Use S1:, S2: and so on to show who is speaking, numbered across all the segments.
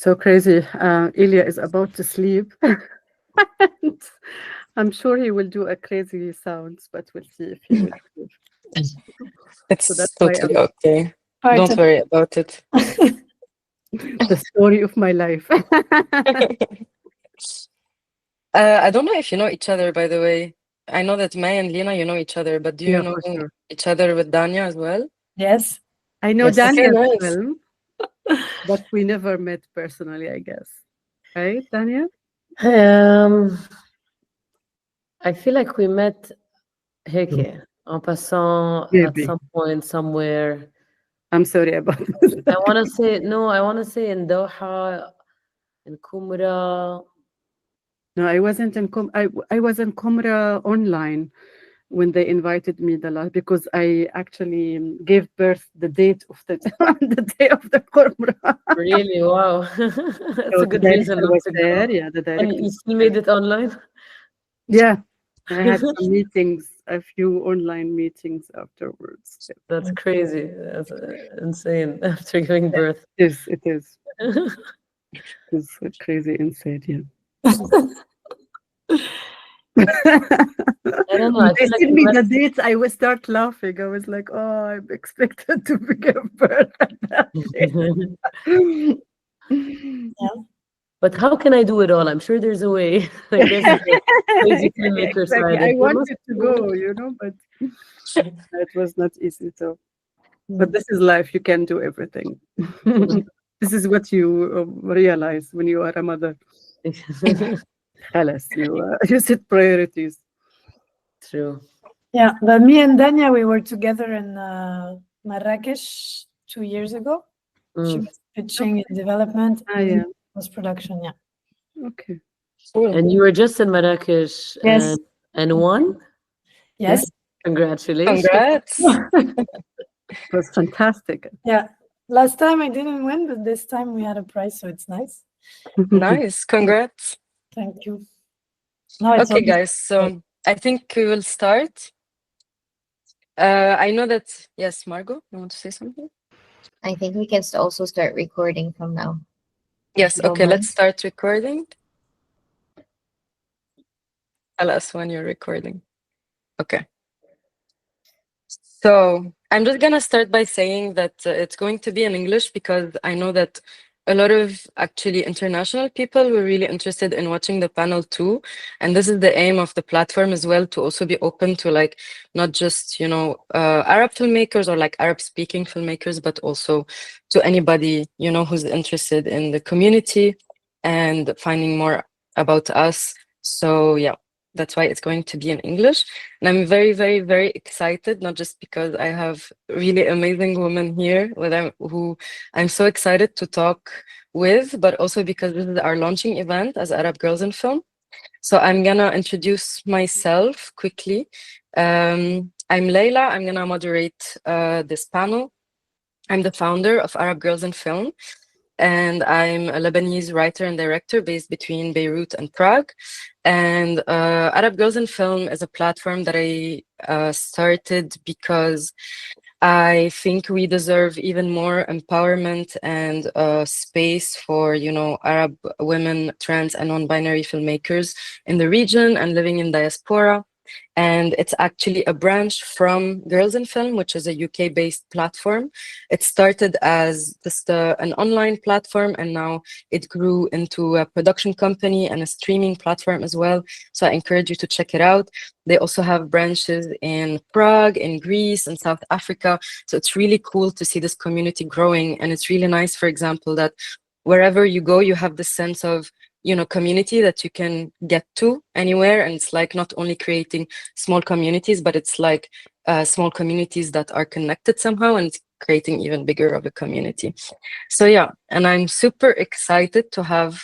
S1: So crazy. Ilya is about to sleep. And I'm sure he will do a crazy sounds, but we'll see if he will sleep. So
S2: It's
S1: that's why
S2: totally okay.
S3: Part
S2: Don't
S3: of
S2: worry about it.
S1: the story of my life.
S2: I don't know if you know each other, by the way. I know that May and Lena, you know each other, but do you
S1: Yeah,
S2: know
S1: for sure.
S2: each other with Danya as well?
S3: yes.
S1: I know
S2: Yes. Okay,
S1: Daniel's
S2: nice.
S1: film, but we never met personally, I guess. Right, Daniel?
S4: Um, I feel like we met هيك en passant at
S1: Maybe.
S4: some point somewhere.
S1: I'm sorry about this.
S4: I want to say no. I want to say in Doha, in Kumra.
S1: No, I wasn't in I was in Comra online when they invited me the last because I actually gave birth the date of the the day of the Comra.
S4: Really? Wow, that's
S1: So
S4: a
S1: the
S4: good reason
S1: director
S4: not
S1: was
S4: to go.
S1: there. Yeah, the
S4: And
S1: director
S4: you
S1: was
S4: still
S1: there.
S4: made it online.
S1: Yeah, I had some meetings, a few online meetings afterwards. Yeah.
S4: That's crazy. That's insane. After giving birth.
S1: It is. It is. It's crazy insane. Yeah.
S4: I don't know.
S1: When
S4: I
S1: they
S4: feel like
S1: send
S4: we
S1: me
S4: met.
S1: the dates, I will start laughing. I was like, "Oh, I'm expected to give birth at that day."
S4: But how can I do it all? I'm sure there's a way. Like this is the crazy filmmaker
S1: Exactly.
S4: side.
S1: I
S4: Like there must
S1: wanted to
S4: be a way.
S1: go, but it was not easy. So, but this is life. You can do everything. This is what you realize when you are a mother. خلاص, you set priorities.
S4: True.
S3: Yeah, but me and Danya, we were together in Marrakesh 2 years ago. She
S4: Mm.
S3: was pitching in development
S1: Ah,
S3: and
S1: yeah.
S3: post production. Yeah.
S1: Okay.
S2: Cool.
S4: And you were just in Marrakesh
S3: Yes.
S4: and won?
S3: Yes.
S4: Congratulations.
S2: Congrats.
S1: It was fantastic.
S3: Yeah. Last time I didn't win, but this time we had a prize, so it's nice.
S2: Nice. Congrats.
S3: Thank you. No, it's
S2: Okay,
S3: always
S2: guys. So I think we will start. I know that, yes, Margot, you want to say something?
S5: I think we can also start recording from now.
S2: Yes.
S5: you don't
S2: Okay, let's
S5: mind.
S2: start recording. Tell us when you're recording. Okay. So I'm just gonna start by saying that it's going to be in English because I know that a lot of actually international people were really interested in watching the panel too. And this is the aim of the platform as well, to also be open to like not just, Arab filmmakers or like Arab speaking filmmakers, but also to anybody, who's interested in the community and finding more about us. So yeah, that's why it's going to be in English. And I'm very, very, very excited, not just because I have really amazing women here who I'm so excited to talk with, but also because this is our launching event as Arab Girls in Film. So I'm gonna introduce myself quickly. I'm Leila. I'm gonna moderate this panel. I'm the founder of Arab Girls in Film, and I'm a Lebanese writer and director based between Beirut and Prague. And Arab Girls in Film is a platform that I started because I think we deserve even more empowerment and space for, Arab women, trans and non-binary filmmakers in the region and living in diaspora. And it's actually a branch from Girls in Film, which is a UK-based platform. It started as just an online platform, and now it grew into a production company and a streaming platform as well. So I encourage you to check it out. They also have branches in Prague, in Greece, and South Africa. So it's really cool to see this community growing. And it's really nice, for example, that wherever you go, you have this sense of community that you can get to anywhere. And it's like not only creating small communities, but it's like small communities that are connected somehow, and it's creating even bigger of a community. So yeah, and I'm super excited to have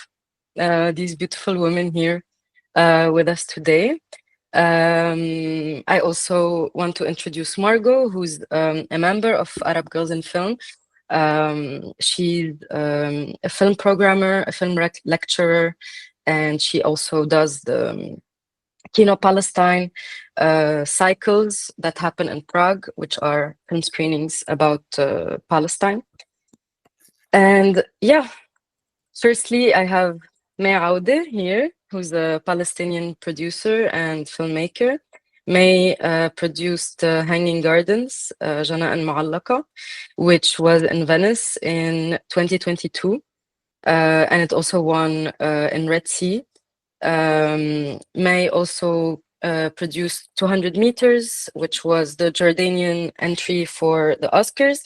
S2: these beautiful women here with us today. I also want to introduce Margot, who's a member of Arab Girls in Film. She's a film programmer, a film lecturer, and she also does the Kino Palestine cycles that happen in Prague, which are film screenings about Palestine. And yeah, Firstly, I have May Aoude here, who's a Palestinian producer and filmmaker. May produced Hanging Gardens, Jana and Mu'allaka, which was in Venice in 2022. And it also won in Red Sea. May also produced 200 Meters, which was the Jordanian entry for the Oscars.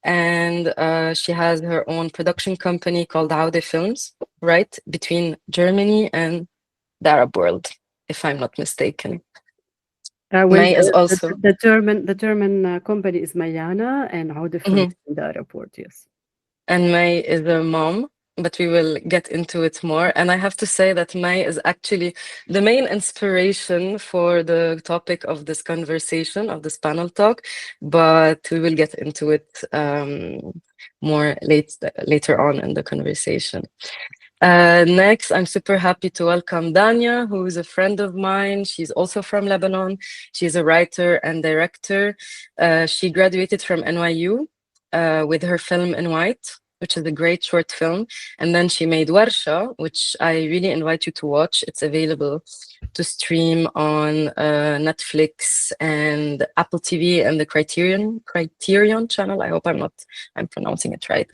S2: And she has her own production company called Aoude Films, right between Germany and the Arab world, if I'm not mistaken.
S1: Well,
S2: May is also
S1: the German company is Mayana, and Aoude Films in the Arab world, yes.
S2: And May is a mom, but we will get into it more. And I have to say that May is actually the main inspiration for the topic of this conversation, of this panel talk, but we will get into it more later on in the conversation. Next, I'm super happy to welcome Dania, who is a friend of mine. She's also from Lebanon. She's a writer and director. She graduated from NYU with her film In White, which is a great short film. And then she made Warsha, which I really invite you to watch. It's available to stream on Netflix and Apple TV and the Criterion channel. I hope I'm pronouncing it right.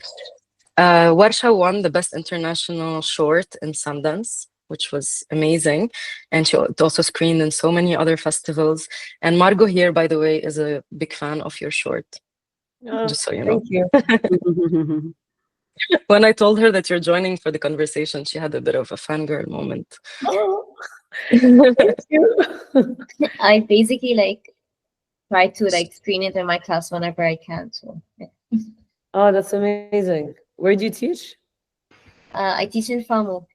S2: Warsha won the Best International Short in Sundance, which was amazing. And it also screened in so many other festivals. And Margot here, by the way, is a big fan of your short. Just so you know.
S4: Thank you.
S2: When I told her that you're joining for the conversation, she had a bit of a fangirl moment.
S3: Oh, thank you.
S5: I basically try to screen it in my class whenever I can. So yeah.
S4: Oh, that's amazing. Where do you teach?
S5: I teach in FAMU,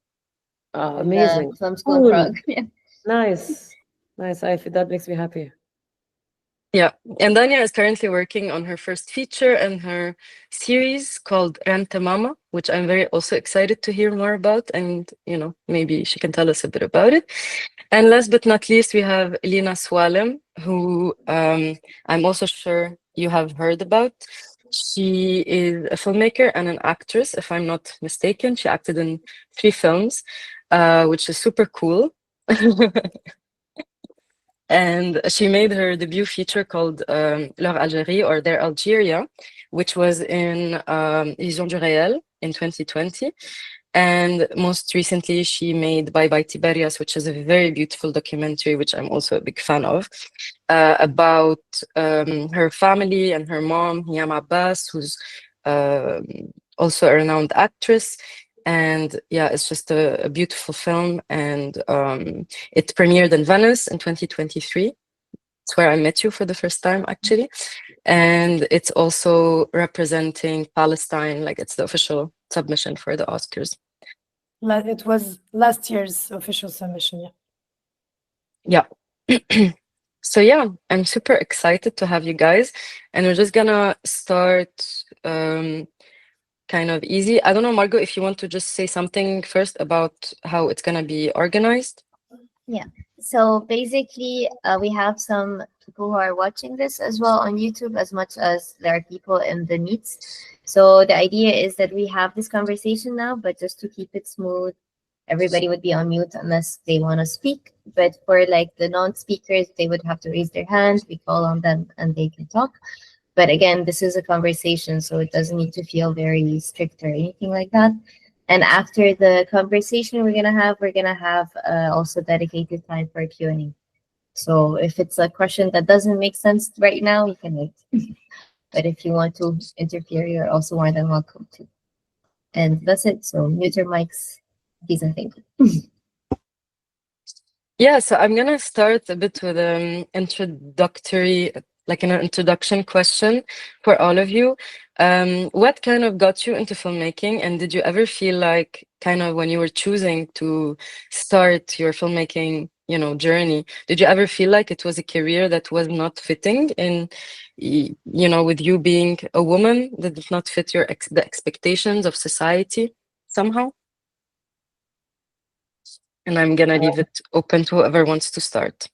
S4: Oh,
S5: in
S4: amazing.
S5: the film school in
S4: Cool.
S5: Prague. Yeah.
S4: Nice. That makes me happy.
S2: Yeah, and Dania is currently working on her first feature and her series called Rente Mama, which I'm very also excited to hear more about. And, maybe she can tell us a bit about it. And last but not least, we have Lina Swalem, who I'm also sure you have heard about. She is a filmmaker and an actress, if I'm not mistaken. She acted in 3 films, which is super cool. And she made her debut feature called Leur Algérie, or Their Algeria, which was in Vision du Réel in 2020. And most recently, she made Bye Bye Tiberias, which is a very beautiful documentary, which I'm also a big fan of, about her family and her mom, Hiyam Abbas, who's also a renowned actress. And yeah, it's just a beautiful film. And it premiered in Venice in 2023. It's where I met you for the first time, actually. And it's also representing Palestine, it's the official submission for the Oscars.
S3: It was last year's official submission,
S2: yeah. So yeah, I'm super excited to have you guys. And we're just gonna start kind of easy. I don't know, Margot, if you want to just say something first about how it's going to be organized.
S5: Yeah. So basically, we have some people who are watching this as well on YouTube, as much as there are people in the meets. So the idea is that we have this conversation now, but just to keep it smooth, everybody would be on mute unless they want to speak. But for the non-speakers, they would have to raise their hand. We call on them and they can talk. But again, this is a conversation, so it doesn't need to feel very strict or anything like that. And after the conversation we're gonna have also dedicated time for Q&A. So if it's a question that doesn't make sense right now, you can wait. But if you want to interfere, you're also more than welcome to. And that's it. So mute your mics, please and thank you.
S2: Yeah, so I'm gonna start a bit with an introductory, an introduction question for all of you. What kind of got you into filmmaking, and did you ever feel when you were choosing to start your filmmaking, journey, did you ever feel like it was a career that was not fitting in, with you being a woman, that did not fit the expectations of society somehow? And I'm gonna leave it open to whoever wants to start.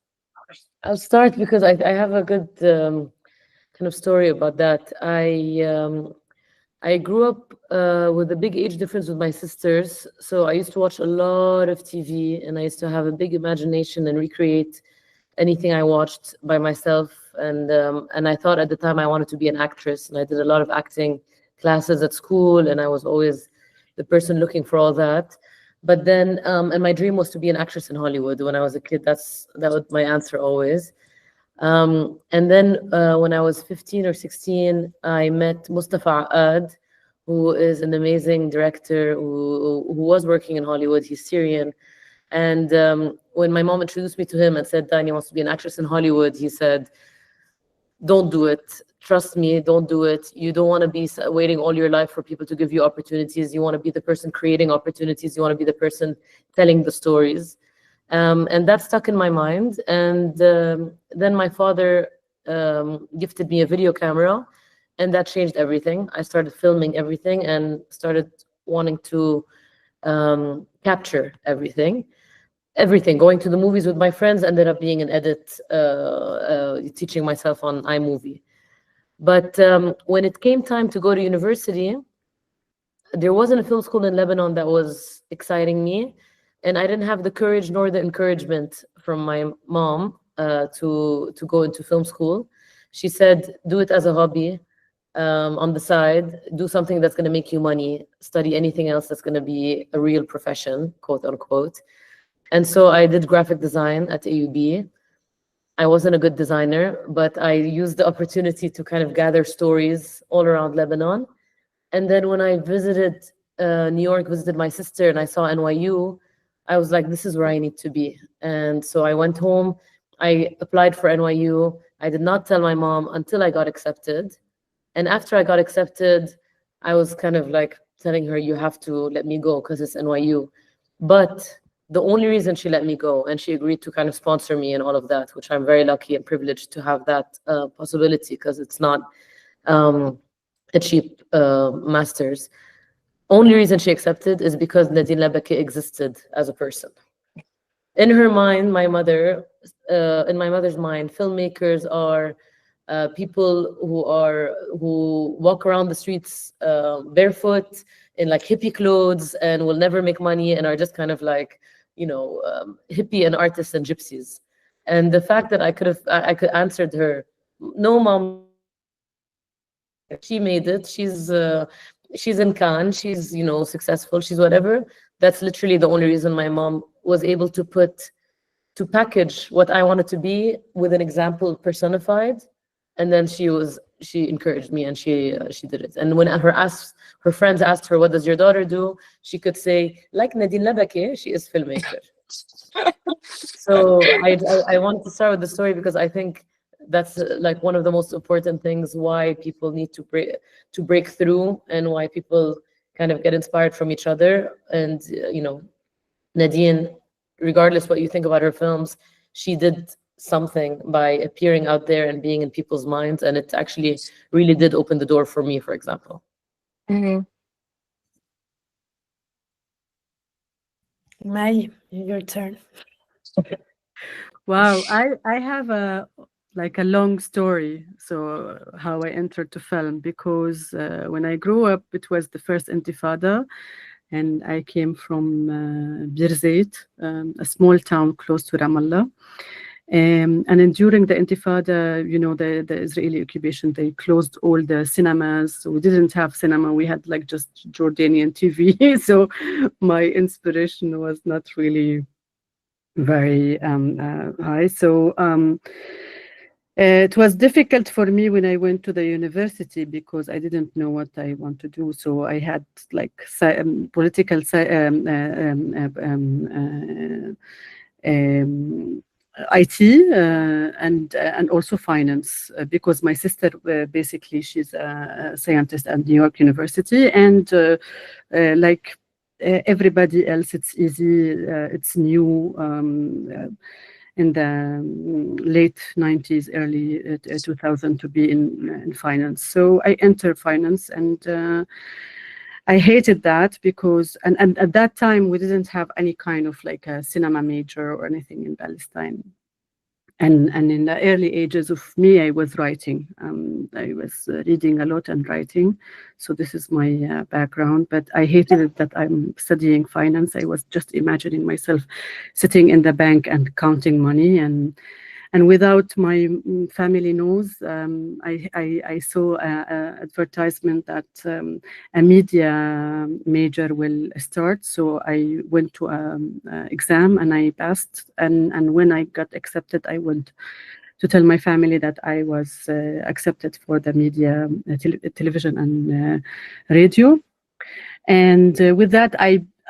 S4: I'll start because I have a good kind of story about that. I grew up with a big age difference with my sisters, so I used to watch a lot of TV, and I used to have a big imagination and recreate anything I watched by myself. And I thought at the time I wanted to be an actress, and I did a lot of acting classes at school, and I was always the person looking for all that. But then, and my dream was to be an actress in Hollywood when I was a kid. That was my answer always. And then when I was 15 or 16, I met Mustafa Aad, who is an amazing director who was working in Hollywood. He's Syrian. And when my mom introduced me to him and said, Dania wants to be an actress in Hollywood, he said, don't do it. Trust me, don't do it. You don't want to be waiting all your life for people to give you opportunities. You want to be the person creating opportunities. You want to be the person telling the stories. And that stuck in my mind. And then my father gifted me a video camera, and that changed everything. I started filming everything and started wanting to capture everything. Going to the movies with my friends ended up being an edit, teaching myself on iMovie. But when it came time to go to university, there wasn't a film school in Lebanon that was exciting me. And I didn't have the courage nor the encouragement from my mom to go into film school. She said, do it as a hobby on the side, do something that's going to make you money, study anything else that's going to be a real profession, quote unquote. And so I did graphic design at AUB. I wasn't a good designer, but I used the opportunity to kind of gather stories all around Lebanon. And then when I visited New York, visited my sister, and I saw NYU, I was like, this is where I need to be. And so I went home, I applied for NYU. I did not tell my mom until I got accepted. And after I got accepted, I was kind of like telling her, you have to let me go because it's NYU. But the only reason she let me go, and she agreed to kind of sponsor me and all of that, which I'm very lucky and privileged to have that possibility, because it's not a cheap master's. Only reason she accepted is because Nadine Labaki existed as a person. In her mind, in my mother's mind, filmmakers are people who walk around the streets barefoot in like hippie clothes and will never make money and are just kind of like, hippie and artists and gypsies. And the fact that I could answered her, no, mom, she made it. She's in Cannes. She's, successful. She's whatever. That's literally the only reason my mom was able to package what I wanted to be with an example personified. And then she encouraged me, and she did it. And when her friends asked her, what does your daughter do? She could say, like Nadine Labaki, she is filmmaker. So I wanted to start with the story because I think that's like one of the most important things why people need to break through, and why people kind of get inspired from each other. And Nadine, regardless what you think about her films, she did something by appearing out there and being in people's minds, and it actually really did open the door for me, for example.
S2: Mm-hmm.
S3: Mai, your turn.
S1: Wow, I have a long story. So how I entered to film, because when I grew up, it was the first Intifada, and I came from Bir Zayt, a small town close to Ramallah. And then during the Intifada, the Israeli occupation, they closed all the cinemas. So we didn't have cinema. We had like just Jordanian TV. So my inspiration was not really very high. So it was difficult for me when I went to the university because I didn't know what I want to do. So I had like political IT and also finance, because my sister basically she's a scientist at New York University, and like everybody else, it's easy, it's new. In the late 90s, early 2000 to be in finance. So I entered finance, and I hated that because, and at that time we didn't have any kind of like a cinema major or anything in Palestine. And in the early ages of me, I was writing. I was reading a lot and writing. So this is my background. But I hated it that I'm studying finance. I was just imagining myself sitting in the bank and counting money. And without my family knows, I saw an advertisement that a media major will start. So I went to an exam and I passed. And when I got accepted, I went to tell my family that I was accepted for the media, television and radio. And with that,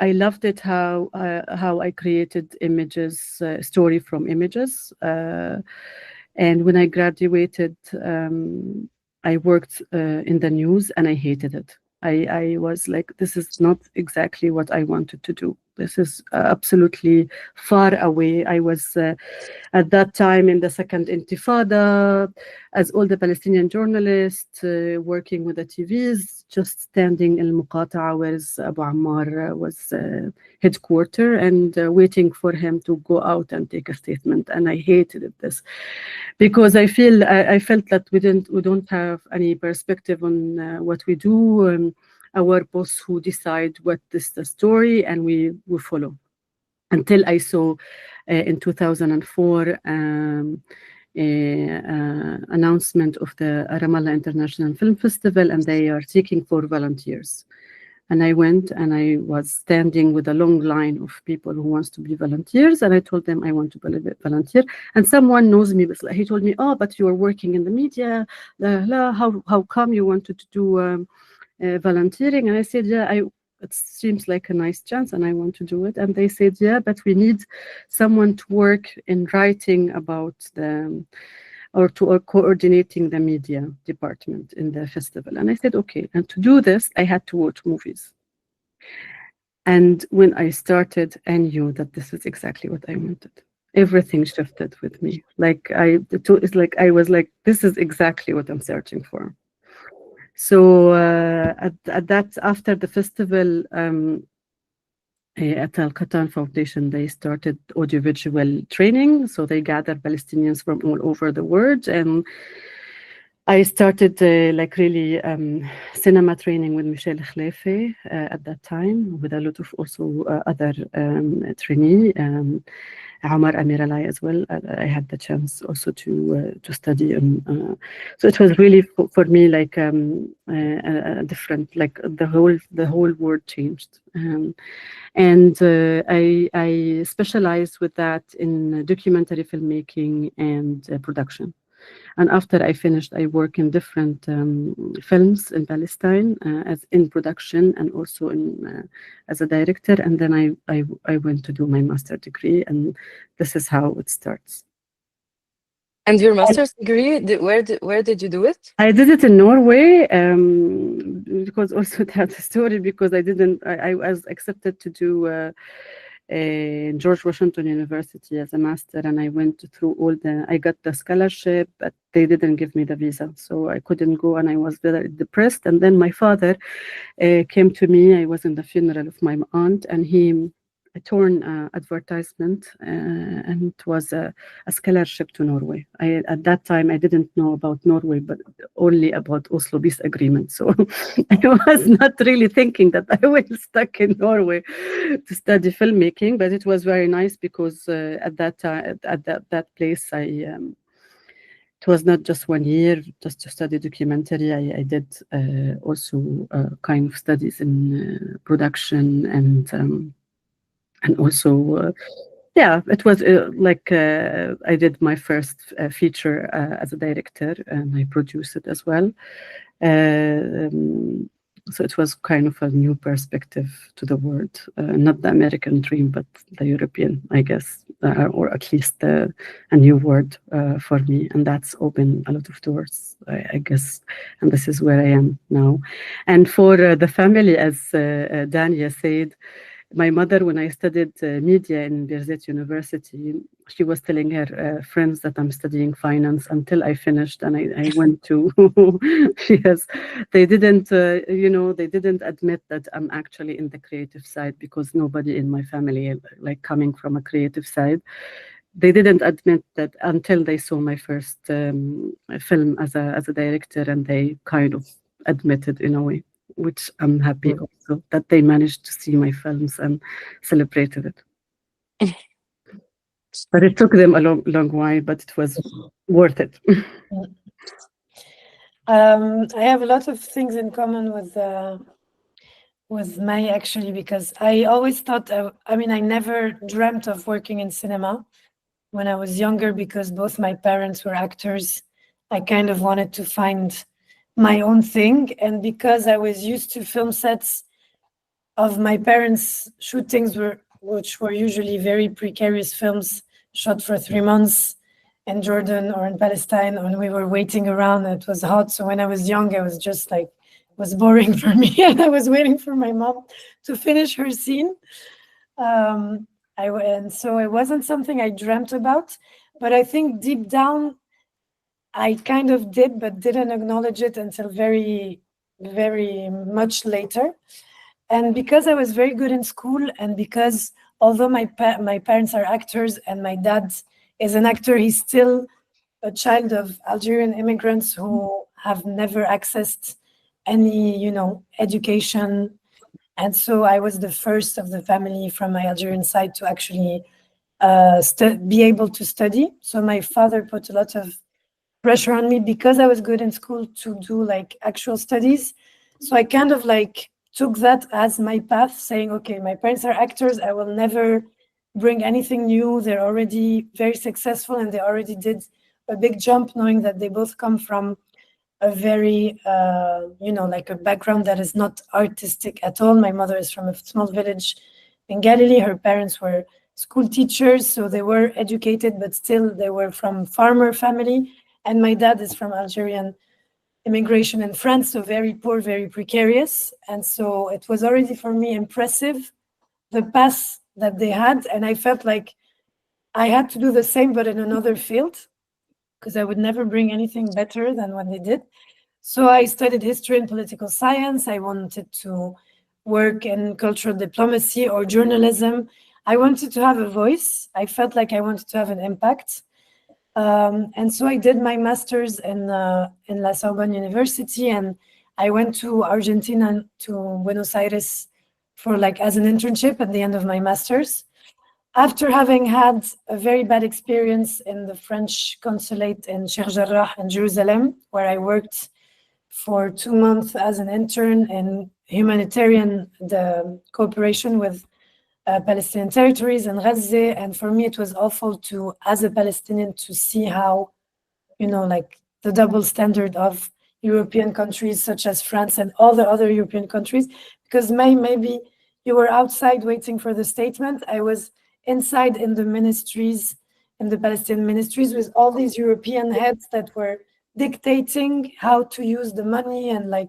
S1: I loved it how I created images, story from images. And when I graduated, I worked in the news and I hated it. I was like, this is not exactly what I wanted to do. This is absolutely far away. I was at that time in the second Intifada, as all the Palestinian journalists working with the TVs, just standing in Muqata'a, where Abu Ammar was headquarter, and waiting for him to go out and take a statement. And I hated this because I felt that we don't have any perspective on what we do. Our boss who decide what is the story, and we follow. Until I saw in 2004 announcement of the Ramallah International Film Festival, and they are seeking for volunteers. And I went and I was standing with a long line of people who wants to be volunteers. And I told them I want to volunteer. And someone knows me, but he told me, oh, but you are working in the media. How come you wanted to do volunteering? And I said, yeah, it seems like a nice chance and I want to do it. And they said, yeah, but we need someone to work in writing about or coordinating the media department in the festival. And I said, okay. And to do this, I had to watch movies. And when I started, I knew that this is exactly what I wanted. Everything shifted with me. It's like I was like, this is exactly what I'm searching for. So at that, after the festival, at Al Qatan Foundation, they started audiovisual training. So they gathered Palestinians from all over the world. And I started really cinema training with Michel Khlefe at that time, with a lot of also other trainees. Omar Amiralai as well. I had the chance also to study. So it was really for me like a different, like the whole world changed. And I specialized with that in documentary filmmaking and production. And after I finished, I work in different films in Palestine as in production and also in as a director. And then I went to do my master's degree, and this is how it starts.
S2: And your master's degree, where did you do it?
S1: I did it in Norway because also that's a story, because I was accepted to do George Washington University as a master, and I went through I got the scholarship, but they didn't give me the visa, so I couldn't go, and I was very depressed. And then my father came to me. I was in the funeral of my aunt, and he torn advertisement, and it was a scholarship to Norway. At that time I didn't know about Norway, but only about Oslo Peace Agreement. So I was not really thinking that I will stuck in Norway to study filmmaking. But it was very nice because at that time, at that place, it was not just 1 year just to study documentary. I did also kind of studies in production and also, yeah, it was I did my first feature as a director, and I produced it as well. So it was kind of a new perspective to the world, not the American dream, but the European, I guess, or at least a new world for me. And that's opened a lot of doors, I guess. And this is where I am now. And for the family, as Dania said, my mother, when I studied media in Birzeit University, she was telling her friends that I'm studying finance until I finished, and I went to, yes, they didn't, they didn't admit that I'm actually in the creative side, because nobody in my family, like coming from a creative side, they didn't admit that until they saw my first film as a director, and they kind of admitted in a way, which I'm happy also that they managed to see my films and celebrated it. But it took them a long while, but it was worth it.
S3: I have a lot of things in common with May, actually, because I always thought, I mean, I never dreamt of working in cinema when I was younger, because both my parents were actors. I kind of wanted to find my own thing. And because I was used to film sets of my parents' shootings, which were usually very precarious films shot for 3 months in Jordan or in Palestine, and we were waiting around, and it was hot. So when I was young, I was just like, it was boring for me, and I was waiting for my mom to finish her scene. And so it wasn't something I dreamt about, but I think deep down, I kind of did, but didn't acknowledge it until very, very much later. And because I was very good in school, and because although my parents are actors and my dad is an actor, he's still a child of Algerian immigrants who have never accessed any, you know, education. And so I was the first of the family from my Algerian side to actually be able to study. So my father put a lot of pressure on me because I was good in school to do like actual studies. So I kind of like took that as my path, saying, okay, my parents are actors, I will never bring anything new. They're already very successful, and they already did a big jump, knowing that they both come from a very, you know, like a background that is not artistic at all. My mother is from a small village in Galilee. Her parents were school teachers, so they were educated, but still they were from farmer family. And my dad is from Algerian immigration in France, so very poor, very precarious. And so it was already for me impressive, the path that they had. And I felt like I had to do the same, but in another field, because I would never bring anything better than what they did. So I studied history and political science. I wanted to work in cultural diplomacy or journalism. I wanted to have a voice. I felt like I wanted to have an impact. And so I did my master's in La Sorbonne University, and I went to Argentina, to Buenos Aires, for like as an internship at the end of my master's. After having had a very bad experience in the French consulate in Sheikh Jarrah in Jerusalem, where I worked for 2 months as an intern in humanitarian cooperation with Palestinian territories in Gaza. And for me, it was awful to, as a Palestinian, to see how, you know, like the double standard of European countries such as France and all the other European countries, because maybe you were outside waiting for the statement. I was inside in the ministries, in the Palestinian ministries, with all these European heads that were dictating how to use the money. And like,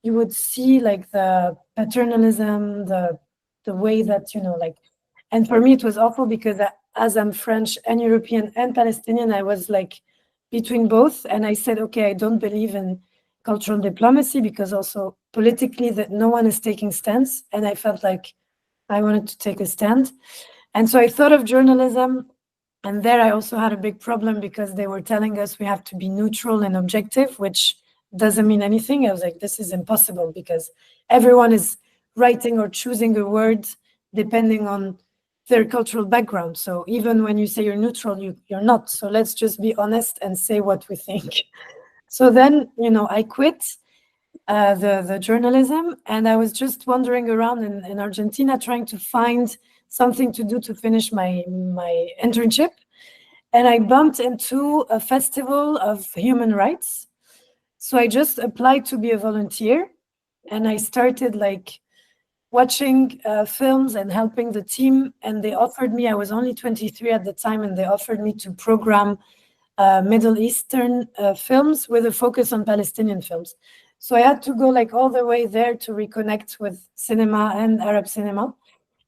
S3: you would see like the paternalism, the way that, you know, like, and for me, it was awful because as I'm French and European and Palestinian, I was like between both. And I said, okay, I don't believe in cultural diplomacy because also politically that no one is taking stands. And I felt like I wanted to take a stand. And so I thought of journalism. And there I also had a big problem because they were telling us we have to be neutral and objective, which doesn't mean anything. I was like, this is impossible because everyone is writing or choosing a word depending on their cultural background. So even when you say you're neutral, you're not. So let's just be honest and say what we think. So then, you know, I quit the journalism, and I was just wandering around in Argentina trying to find something to do to finish my internship. And I bumped into a festival of human rights. So I just applied to be a volunteer, and I started like watching films and helping the team. And they offered me, I was only 23 at the time, and they offered me to program Middle Eastern films with a focus on Palestinian films. So I had to go like all the way there to reconnect with cinema and Arab cinema.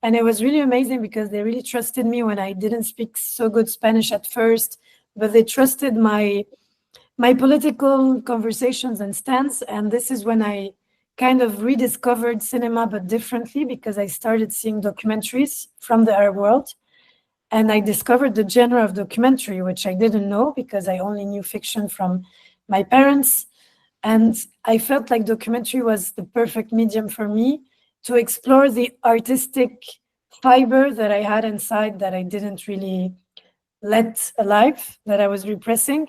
S3: And it was really amazing because they really trusted me when I didn't speak so good Spanish at first, but they trusted my political conversations and stance. And this is when I kind of rediscovered cinema, but differently, because I started seeing documentaries from the Arab world. And I discovered the genre of documentary, which I didn't know because I only knew fiction from my parents. And I felt like documentary was the perfect medium for me to explore the artistic fiber that I had inside that I didn't really let alive, that I was repressing,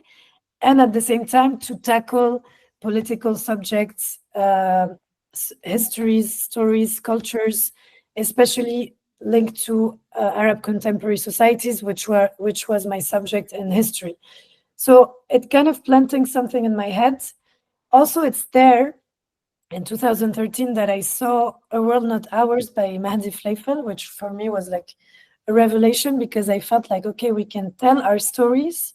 S3: and at the same time to tackle political subjects, histories, stories, cultures, especially linked to Arab contemporary societies, which was my subject in history. So it kind of planting something in my head. Also, it's there in 2013 that I saw A World Not Ours by Mahdi Fleifel, which for me was like a revelation because I felt like, okay, we can tell our stories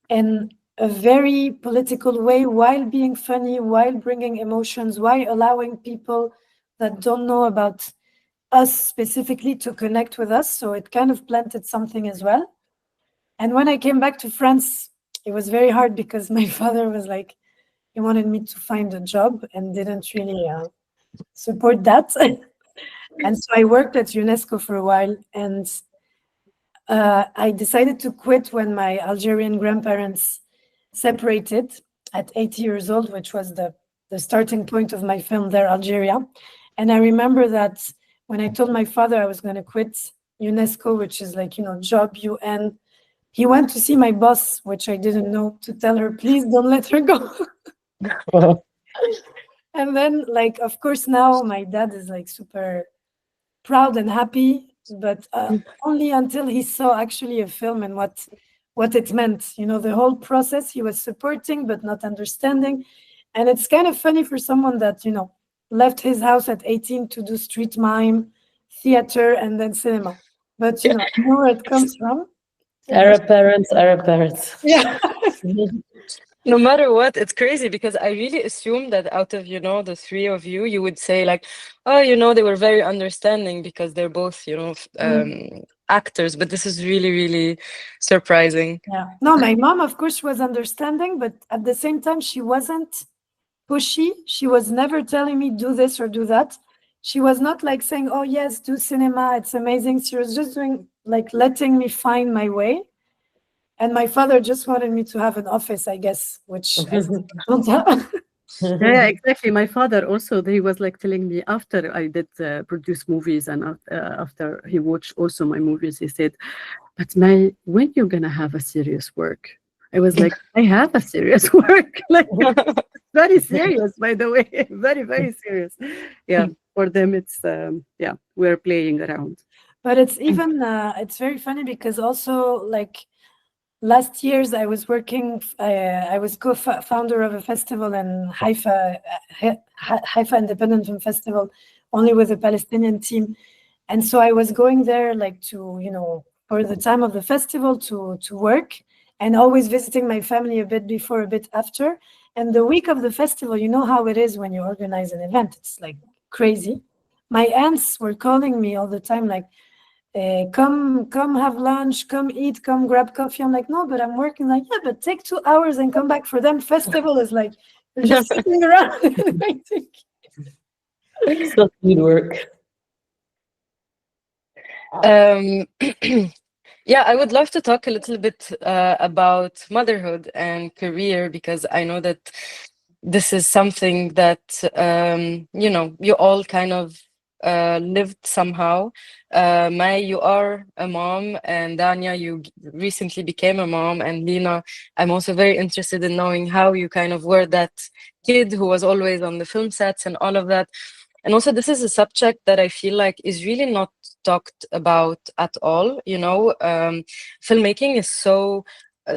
S3: in a very political way while being funny, while bringing emotions, while allowing people that don't know about us specifically to connect with us. So it kind of planted something as well. And when I came back to France, it was very hard because my father was like, he wanted me to find a job and didn't really support that. And so I worked at UNESCO for a while, and I decided to quit when my Algerian grandparents separated at 80 years old, which was the starting point of my film, There Algeria. And I remember that when I told my father I was going to quit UNESCO, which is like, job, UN, he went to see my boss, which I didn't know, to tell her, please don't let her go. And then, like, of course, now my dad is like super proud and happy, but only until he saw actually a film and what it meant. The whole process he was supporting but not understanding. And it's kind of funny for someone that, left his house at 18 to do street mime, theater, and then cinema. But, you know where it comes from.
S4: Arab parents.
S3: Yeah.
S2: No matter what, it's crazy because I really assumed that out of, the three of you, you would say like, oh, they were very understanding because they're both, actors. But this is really, really surprising.
S3: Yeah. No, my mom, of course, was understanding, but at the same time, she wasn't pushy. She was never telling me do this or do that. She was not like saying, oh, yes, do cinema. It's amazing. She was just letting me find my way. And my father just wanted me to have an office, I guess, which I don't have.
S1: Yeah, exactly. My father also, he was like telling me after I did produce movies and after he watched also my movies, he said, but when you're going to have a serious work? I was like, I have a serious work. Like, very serious, by the way. Very, very serious. Yeah, for them, it's, we're playing around.
S3: But it's even, it's very funny because also like, last years, I was working, I was co-founder of a festival in Haifa, Haifa Independent Film Festival, only with a Palestinian team. And so I was going there like to, for the time of the festival to work and always visiting my family a bit before, a bit after. And the week of the festival, you know how it is when you organize an event, it's like crazy. My aunts were calling me all the time, like, come have lunch, come eat, come grab coffee. I'm like, no, but I'm working. Like, yeah, but take 2 hours and come back. For them, festival is like, you're just sitting around and waiting.
S4: So good work.
S2: Yeah, I would love to talk a little bit about motherhood and career because I know that this is something that, you all kind of lived somehow. Mai, you are a mom, and Dania, you recently became a mom, and Lina, I'm also very interested in knowing how you kind of were that kid who was always on the film sets and all of that. And also, this is a subject that I feel like is really not talked about at all. Filmmaking is so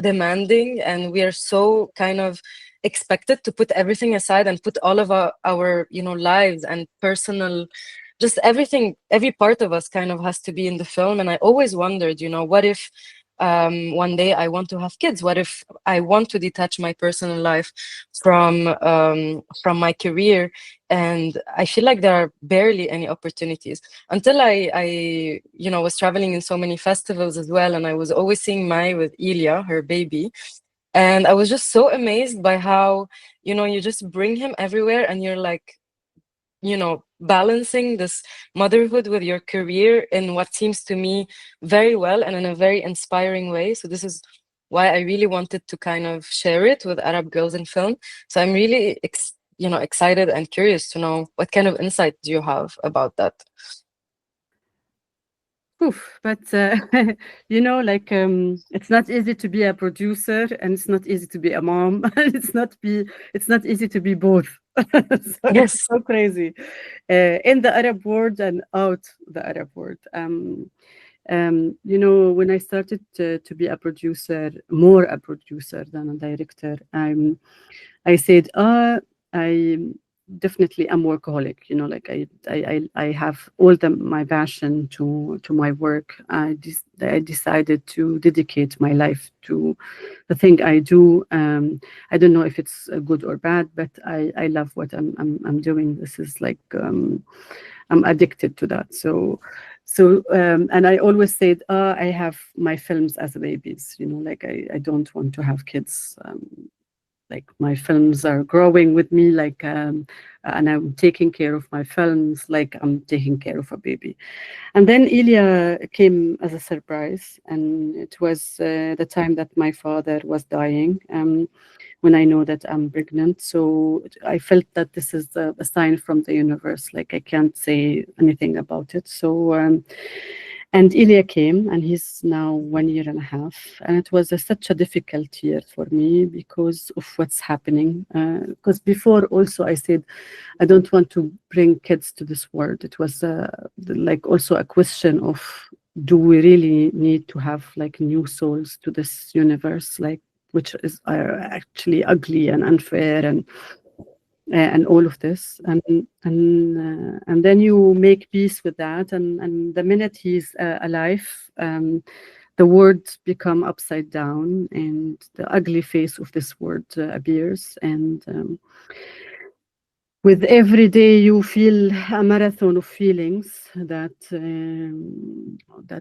S2: demanding, and we are so kind of expected to put everything aside and put all of our lives and personal, just everything, every part of us kind of has to be in the film. And I always wondered, what if one day I want to have kids? What if I want to detach my personal life from my career? And I feel like there are barely any opportunities until I was traveling in so many festivals as well. And I was always seeing Mai with Ilya, her baby. And I was just so amazed by how, you just bring him everywhere and you're like, balancing this motherhood with your career in what seems to me very well and in a very inspiring way. So this is why I really wanted to kind of share it with Arab Girls in Film. So I'm really excited and curious to know what kind of insight do you have about that.
S1: Oof, but it's not easy to be a producer, and it's not easy to be a mom. It's not easy to be both. So
S2: Yes.
S1: it's so crazy in the Arab world and out the Arab world. When I started to be a producer, more a producer than a director, I said, I definitely am workaholic. Like I have all my passion to my work. I decided to dedicate my life to the thing I do. I don't know if it's good or bad, but I love what I'm doing. This is like I'm addicted to that. So and I always said, I have my films as babies. Like I don't want to have kids. Like my films are growing with me, and I'm taking care of my films like I'm taking care of a baby. And then Ilya came as a surprise, and it was the time that my father was dying, when I know that I'm pregnant. So I felt that this is a sign from the universe, like I can't say anything about it. So and Ilya came, and he's now 1 year and a half. And it was such a difficult year for me because of what's happening. Because before also I said, I don't want to bring kids to this world. It was like also a question of, do we really need to have like new souls to this universe, like which is actually ugly and unfair and all of this, and then you make peace with that, and the minute he's alive, the words become upside down, and the ugly face of this word appears, and with every day you feel a marathon of feelings that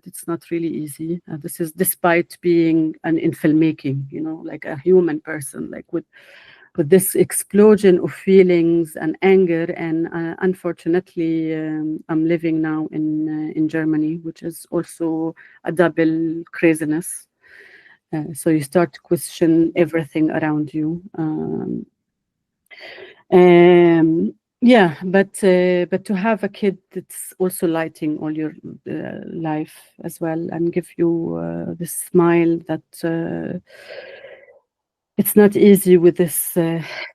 S1: it's not really easy. This is despite being in filmmaking, like a human person, like with this explosion of feelings and anger. And unfortunately, I'm living now in Germany, which is also a double craziness. So you start to question everything around you. Yeah, but to have a kid that's also lighting all your life as well, and give you this smile that it's not easy with this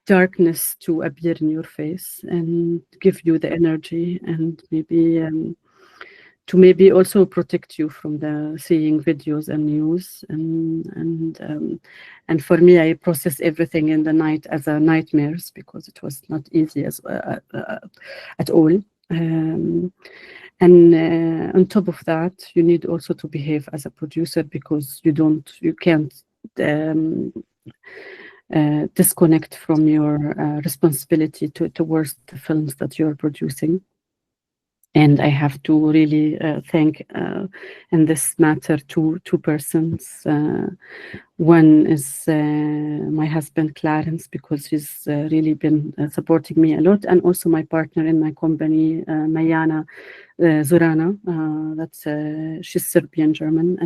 S1: darkness to appear in your face, and give you the energy, and maybe also protect you from the seeing videos and news, and for me, I process everything in the night as a nightmares, because it was not easy at all. And on top of that, you need also to behave as a producer, because you can't disconnect from your responsibility towards the films that you're producing. And I have to really thank in this matter two persons. One is my husband Clarence, because he's really been supporting me a lot, and also my partner in my company, Mayana Zorana. She's Serbian German,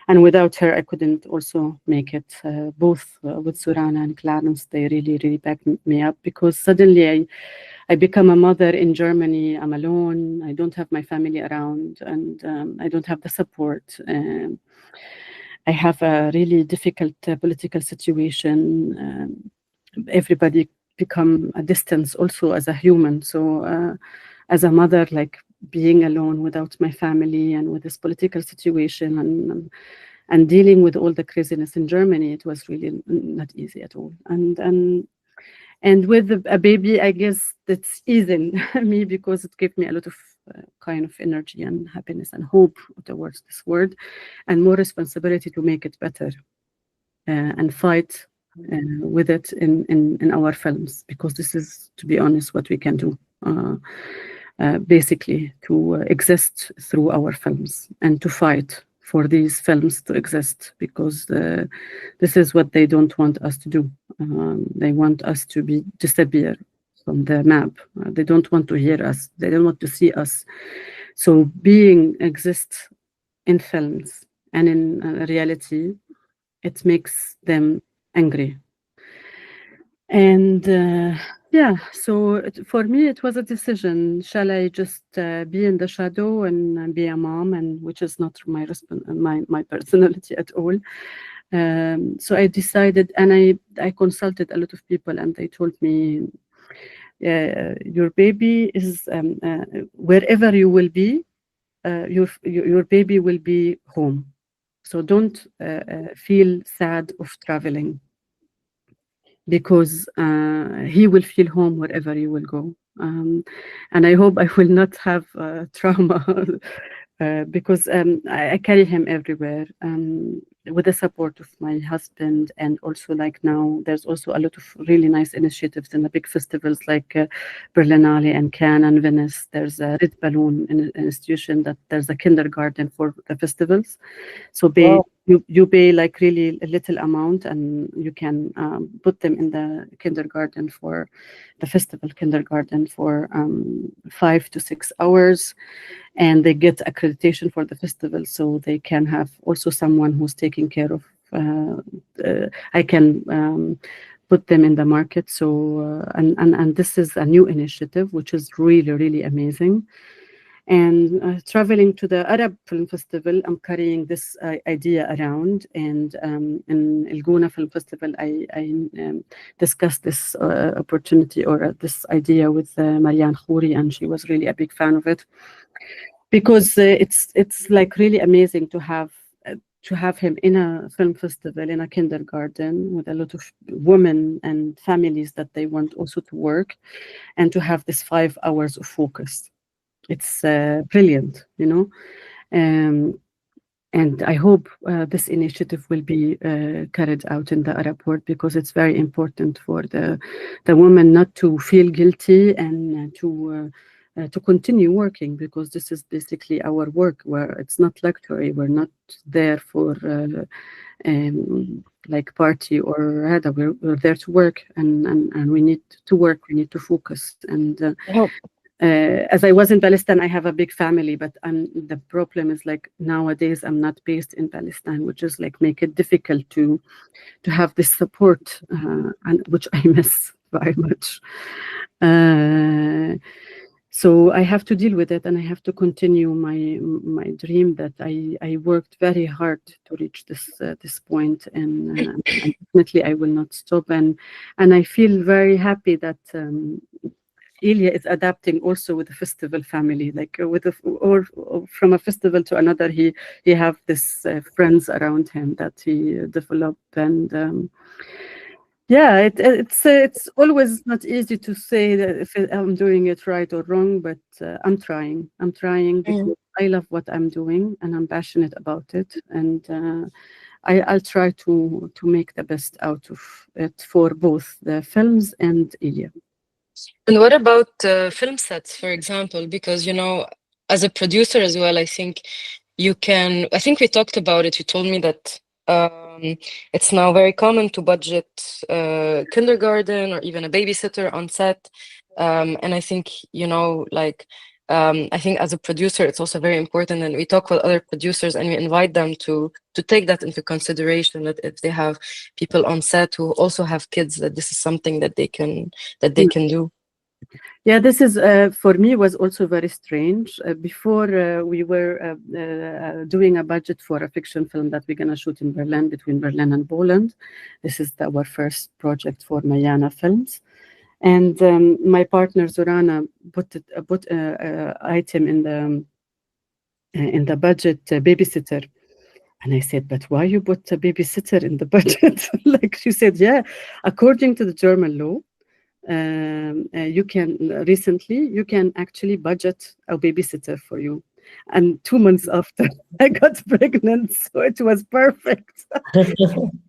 S1: and without her I couldn't also make it. Both with Zorana and Clarence, they really backed me up, because suddenly I become a mother in Germany. I'm alone. I don't have my family around, and I don't have the support. I have a really difficult political situation. Everybody become a distance also as a human. So as a mother, like being alone without my family and with this political situation and dealing with all the craziness in Germany, it was really not easy at all. And with a baby, I guess that's easing me, because it gave me a lot of kind of energy and happiness and hope towards this world, and more responsibility to make it better and fight with it in our films, because this is, to be honest, what we can do. Basically, to exist through our films and to fight for these films to exist, because this is what they don't want us to do. They want us to disappear from the map. They don't want to hear us. They don't want to see us. So being exists in films and in reality, it makes them angry. And yeah, so for me, it was a decision. Shall I just be in the shadow and be a mom, and which is not my personality at all. So I decided, and I consulted a lot of people, and they told me, your baby is wherever you will be, your baby will be home. So don't feel sad of traveling, because he will feel home wherever you will go. And I hope I will not have trauma because I carry him everywhere with the support of my husband. And also, like, now there's also a lot of really nice initiatives in the big festivals like Berlinale and Cannes and Venice. There's a Red Balloon institution that there's a kindergarten for the festivals. So you pay like really a little amount, and you can put them in the kindergarten, for the festival kindergarten, for 5 to 6 hours, and they get accreditation for the festival, so they can have also someone who's taking care of. I can put them in the market. So and this is a new initiative, which is really amazing. And traveling to the Arab Film Festival, I'm carrying this idea around. And in El Gouna Film Festival, I discussed this opportunity, or this idea, with Marianne Khouri, and she was really a big fan of it, because it's like really amazing to have him in a film festival, in a kindergarten, with a lot of women and families that they want also to work, and to have this 5 hours of focus. It's brilliant, you know. And I hope this initiative will be carried out in the Arab world, because it's very important for the women not to feel guilty, and to continue working, because this is basically our work, where it's not luxury. We're not there for like party or rather, we're there to work, and we need to work. We need to focus. And as I was in Palestine, I have a big family, but the problem is, like, nowadays I'm not based in Palestine, which is like make it difficult to have this support, and which I miss very much. So I have to deal with it, and I have to continue my dream that I worked very hard to reach this point, and definitely I will not stop. And I feel very happy that Ilya is adapting also with the festival family, like or from a festival to another. He have this friends around him that he developed. And yeah, it's always not easy to say that if I'm doing it right or wrong, but I'm trying because I love what I'm doing, and I'm passionate about it, and I'll try to make the best out of it for both the films and Ilya.
S2: And what about film sets, for example? Because, you know, as a producer as well, I think you can, I think we talked about it. You told me that it's now very common to budget kindergarten or even a babysitter on set. And I think, you know, like, I think as a producer, it's also very important. And we talk with other producers and we invite them to take that into consideration, that if they have people on set who also have kids, that this is something that they can do.
S1: Yeah, this is for me was also very strange. Before we were doing a budget for a fiction film that we're gonna shoot in Berlin, between Berlin and Poland. This is our first project for Mayana Films, and my partner Zorana put item in the budget, babysitter. And I said, but why you put a babysitter in the budget? Like, she said, yeah, according to the German law, you can actually budget a babysitter for you. And 2 months after, I got pregnant, so it was perfect.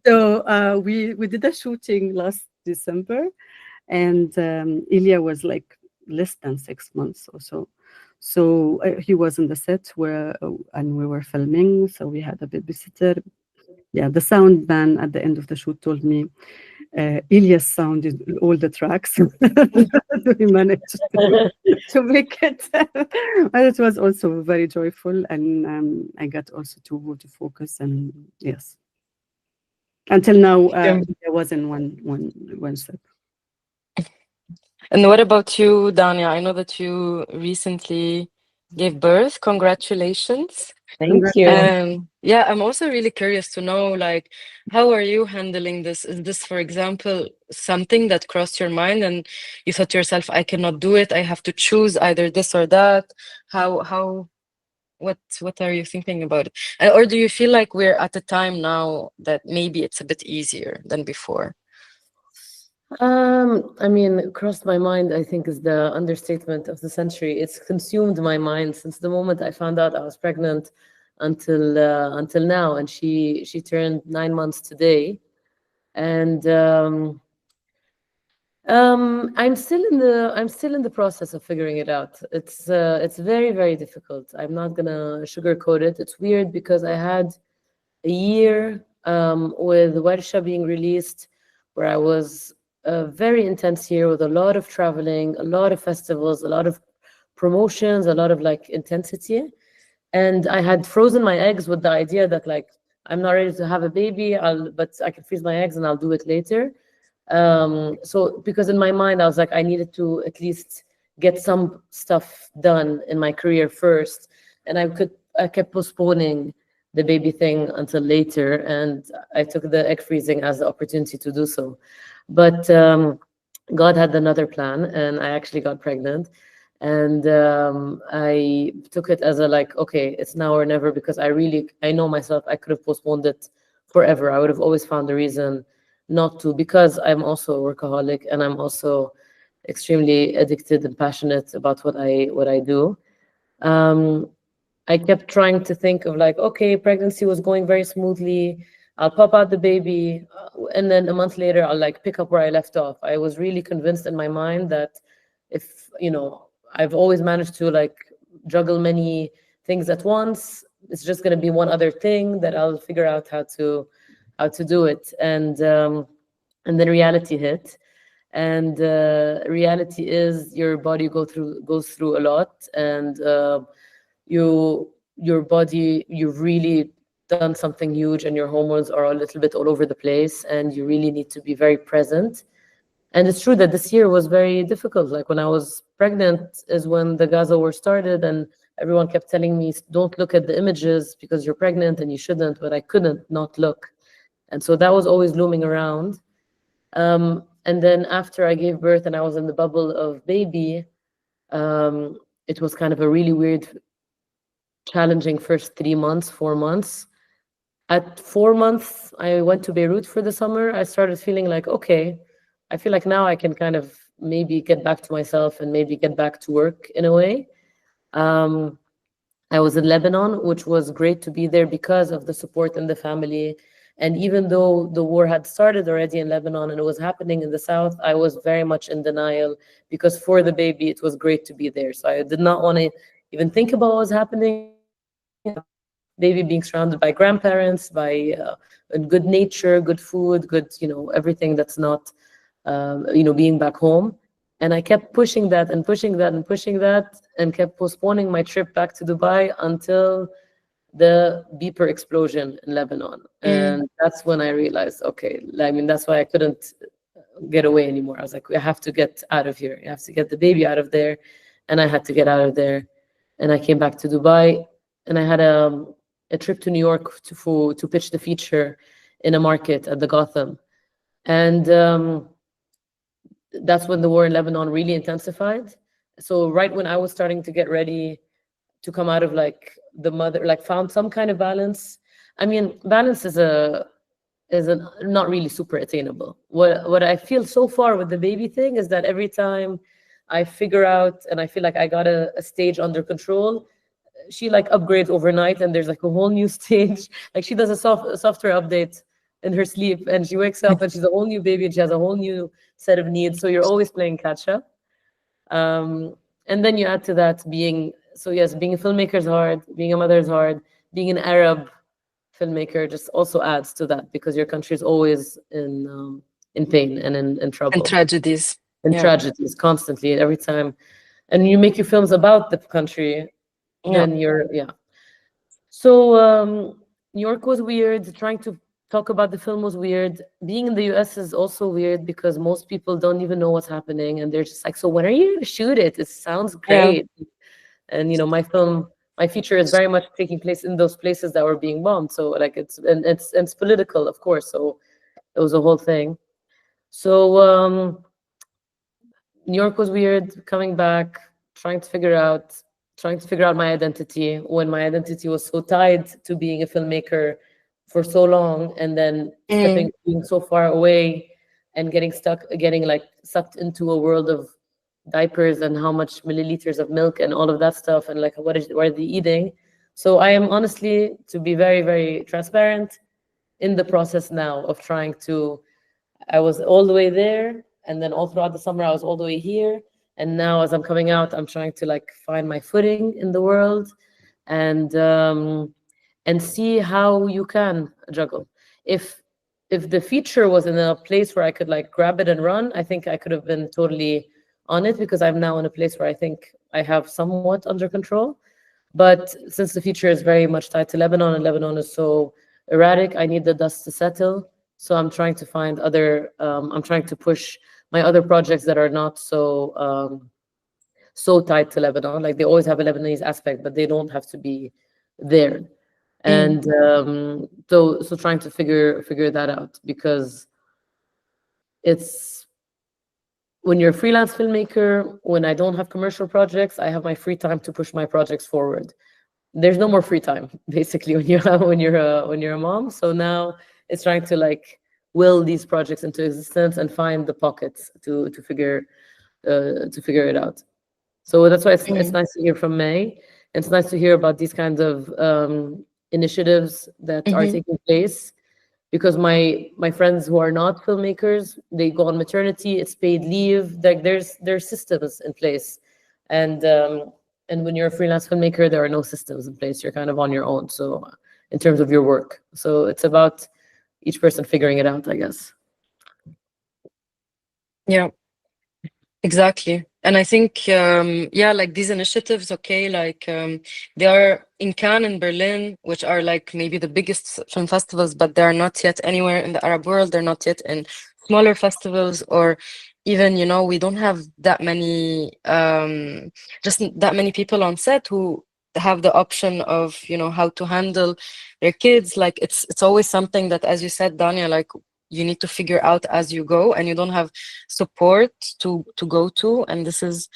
S1: So we did a shooting last December, and Ilya was like less than 6 months or so. So he was on the set and we were filming. So we had a babysitter. Yeah, the sound man at the end of the shoot told me, Ilyas sounded all the tracks. We managed to make it. But it was also very joyful, and I got also to focus, and yes. Until now, there wasn't one step.
S2: And what about you, Dania? I know that you recently gave birth. Congratulations.
S4: Thank you.
S2: Yeah, I'm also really curious to know, like, how are you handling this? Is this, for example, something that crossed your mind and you thought to yourself, I cannot do it, I have to choose either this or that? What are you thinking about it? Or do you feel like we're at a time now that maybe it's a bit easier than before?
S4: I mean, crossed my mind, I think, is the understatement of the century. It's consumed my mind since the moment I found out I was pregnant until now, and she turned 9 months today, and I'm still in the process of figuring it out. It's very, very difficult. I'm not gonna sugarcoat it. It's weird because I had a year with Warsha being released, where I was a very intense year with a lot of traveling, a lot of festivals, a lot of promotions, a lot of like intensity. And I had frozen my eggs with the idea that like I'm not ready to have a baby, but I can freeze my eggs and I'll do it later. So because in my mind I was like I needed to at least get some stuff done in my career first, and I kept postponing the baby thing until later, and I took the egg freezing as the opportunity to do so. But God had another plan, and I actually got pregnant. And I took it as a like, okay, it's now or never, because I know myself, I could have postponed it forever. I would have always found a reason not to, because I'm also a workaholic and I'm also extremely addicted and passionate about what I do. I kept trying to think of like, okay, pregnancy was going very smoothly. I'll pop out the baby, and then a month later, I'll like pick up where I left off. I was really convinced in my mind that if, I've always managed to like juggle many things at once, it's just going to be one other thing that I'll figure out how to do it. And then reality hit. And reality is your body goes through a lot, and your body, you've really done something huge, and your hormones are a little bit all over the place, and you really need to be very present. And it's true that this year was very difficult. Like when I was pregnant is when the Gaza war started, and everyone kept telling me, don't look at the images because you're pregnant and you shouldn't, but I couldn't not look. And so that was always looming around. And then after I gave birth and I was in the bubble of baby, it was kind of a really weird, challenging first 3 months, 4 months. At 4 months, I went to Beirut for the summer. I started feeling like, okay, I feel like now I can kind of maybe get back to myself and maybe get back to work in a way. I was in Lebanon, which was great to be there because of the support in the family. And even though the war had started already in Lebanon and it was happening in the south, I was very much in denial because for the baby, it was great to be there. So I did not want to even think about what was happening. Baby being surrounded by grandparents, by good nature, good food, good, everything that's not, being back home. And I kept pushing that and pushing that and pushing that, and kept postponing my trip back to Dubai until the beeper explosion in Lebanon. And that's when I realized, okay, I mean, that's why I couldn't get away anymore. I was like, I have to get out of here. I have to get the baby out of there. And I had to get out of there. And I came back to Dubai, and I had a trip to New York to pitch the feature in a market at the Gotham. And that's when the war in Lebanon really intensified. So right when I was starting to get ready to come out of like the mother, like found some kind of balance. I mean, balance is not really super attainable. What I feel so far with the baby thing is that every time I figure out and I feel like I got a stage under control, she like upgrades overnight, and there's like a whole new stage. Like she does a software update in her sleep, and she wakes up and she's a whole new baby, and she has a whole new set of needs. So you're always playing catch up. And then you add to that being a filmmaker is hard, being a mother is hard, being an Arab filmmaker just also adds to that, because your country is always in in pain and in trouble
S2: And tragedies.
S4: and
S2: Yeah.
S4: tragedies constantly every time. And you make your films about the country, then you're So New York was weird. Trying to talk about the film was weird. Being in the US is also weird because most people don't even know what's happening, and they're just like, "So when are you gonna shoot it? It sounds great." And my feature is very much taking place in those places that were being bombed. So like it's political, of course. So it was a whole thing. So New York was weird. Coming back, trying to figure out my identity when my identity was so tied to being a filmmaker for so long, and then being so far away and getting like sucked into a world of diapers and how much milliliters of milk and all of that stuff, and like what are they eating. So I am honestly, to be very, very transparent, in the process now of trying to, I was all the way there, and then all throughout the summer I was all the way here, and now as I'm coming out, I'm trying to like find my footing in the world, and see how you can juggle. If the feature was in a place where I could like grab it and run, I think I could have been totally on it, because I'm now in a place where I think I have somewhat under control. But since the feature is very much tied to Lebanon, and Lebanon is so erratic, I need the dust to settle. So I'm trying to find other, I'm trying to push my other projects that are not so so tied to Lebanon. Like they always have a Lebanese aspect, but they don't have to be there. And so trying to figure that out, because it's, when you're a freelance filmmaker, when I don't have commercial projects, I have my free time to push my projects forward. There's no more free time basically when you're a mom. So now it's trying to like will these projects into existence and find the pockets to figure it out. So that's why it's nice to hear from May. It's nice to hear about these kinds of initiatives that are taking place, because my friends who are not filmmakers, they go on maternity, it's paid leave, like there's systems in place. And when you're a freelance filmmaker, there are no systems in place. You're kind of on your own, so in terms of your work. So it's about each person figuring it out, I guess.
S2: Yeah, exactly. And I think, like these initiatives, they are in Cannes and Berlin, which are like maybe the biggest film festivals, but they are not yet anywhere in the Arab world. They're not yet in smaller festivals, or even, we don't have that many, just that many people on set who have the option of, how to handle their kids. Like it's always something that, as you said, Dania, like you need to figure out as you go, and you don't have support to go to. And this is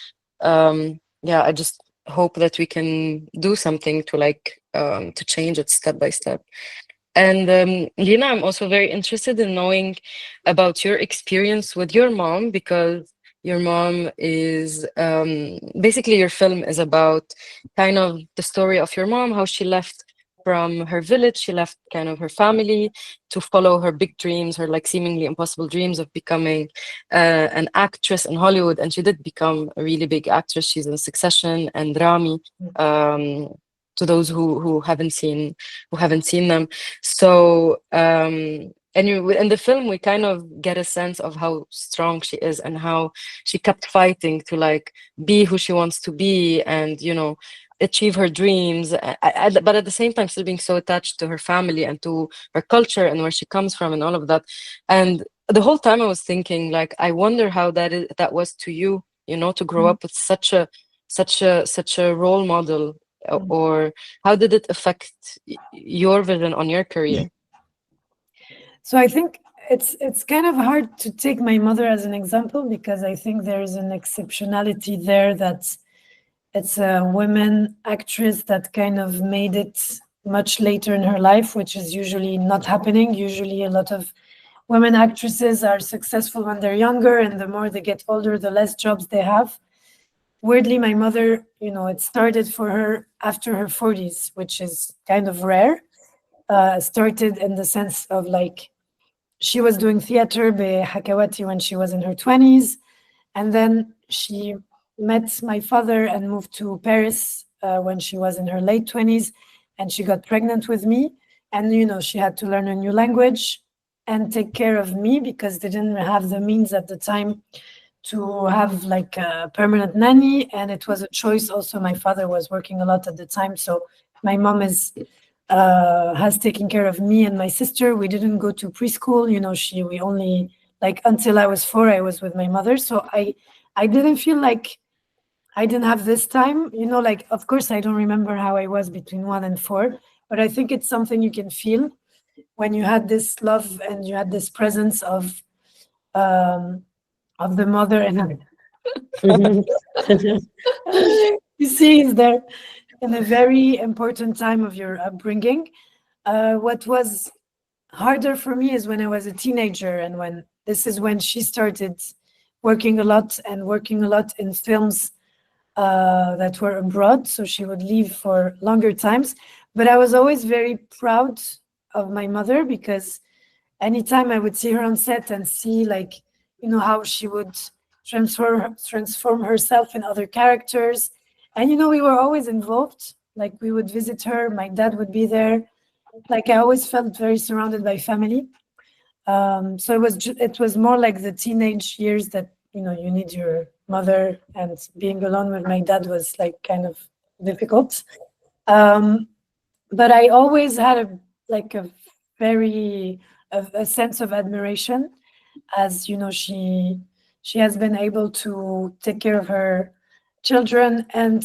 S2: I just hope that we can do something to like to change it step by step. And Lina, I'm also very interested in knowing about your experience with your mom, because your mom is basically, your film is about kind of the story of your mom, how she left from her village, she left kind of her family to follow her big dreams, her like seemingly impossible dreams of becoming an actress in Hollywood. And she did become a really big actress. She's in Succession and Rami, to those who haven't seen them. So and in the film, we kind of get a sense of how strong she is and how she kept fighting to like be who she wants to be, and achieve her dreams, but at the same time still being so attached to her family and to her culture and where she comes from and all of that. And the whole time I was thinking, like, I wonder how that was to you, to grow up with such a role model, or how did it affect your vision on your career?
S3: So I think it's kind of hard to take my mother as an example, because I think there's an exceptionality there, that it's a woman actress that kind of made it much later in her life, which is usually not happening. Usually a lot of women actresses are successful when they're younger, and the more they get older, the less jobs they have. Weirdly, my mother, it started for her after her 40s, which is kind of rare. Started in the sense of like, she was doing theater Hakawati when she was in her 20s, and then she met my father and moved to Paris when she was in her late 20s, and she got pregnant with me, and she had to learn a new language, and take care of me because they didn't have the means at the time to have like a permanent nanny, and it was a choice. Also, my father was working a lot at the time, so my mom has taken care of me and my sister. We didn't go to preschool, you know. We only, like, until I was 4, I was with my mother. So I didn't feel like I didn't have this time, you know. Like, of course, I don't remember how I was between 1 and 4, but I think it's something you can feel when you had this love and you had this presence of the mother. And you see, is there in a very important time of your upbringing. What was harder for me is when I was a teenager, and this is when she started working a lot in films that were abroad. So she would leave for longer times. But I was always very proud of my mother, because anytime I would see her on set and see, like, you know, how she would transform herself in other characters. And, you know, we were always involved. Like, we would visit her, my dad would be there. Like, I always felt very surrounded by family. So it was more like the teenage years that, you know, you need your mother, and being alone with my dad was like kind of difficult. But I always had a sense of admiration, as, you know, she has been able to take care of her children and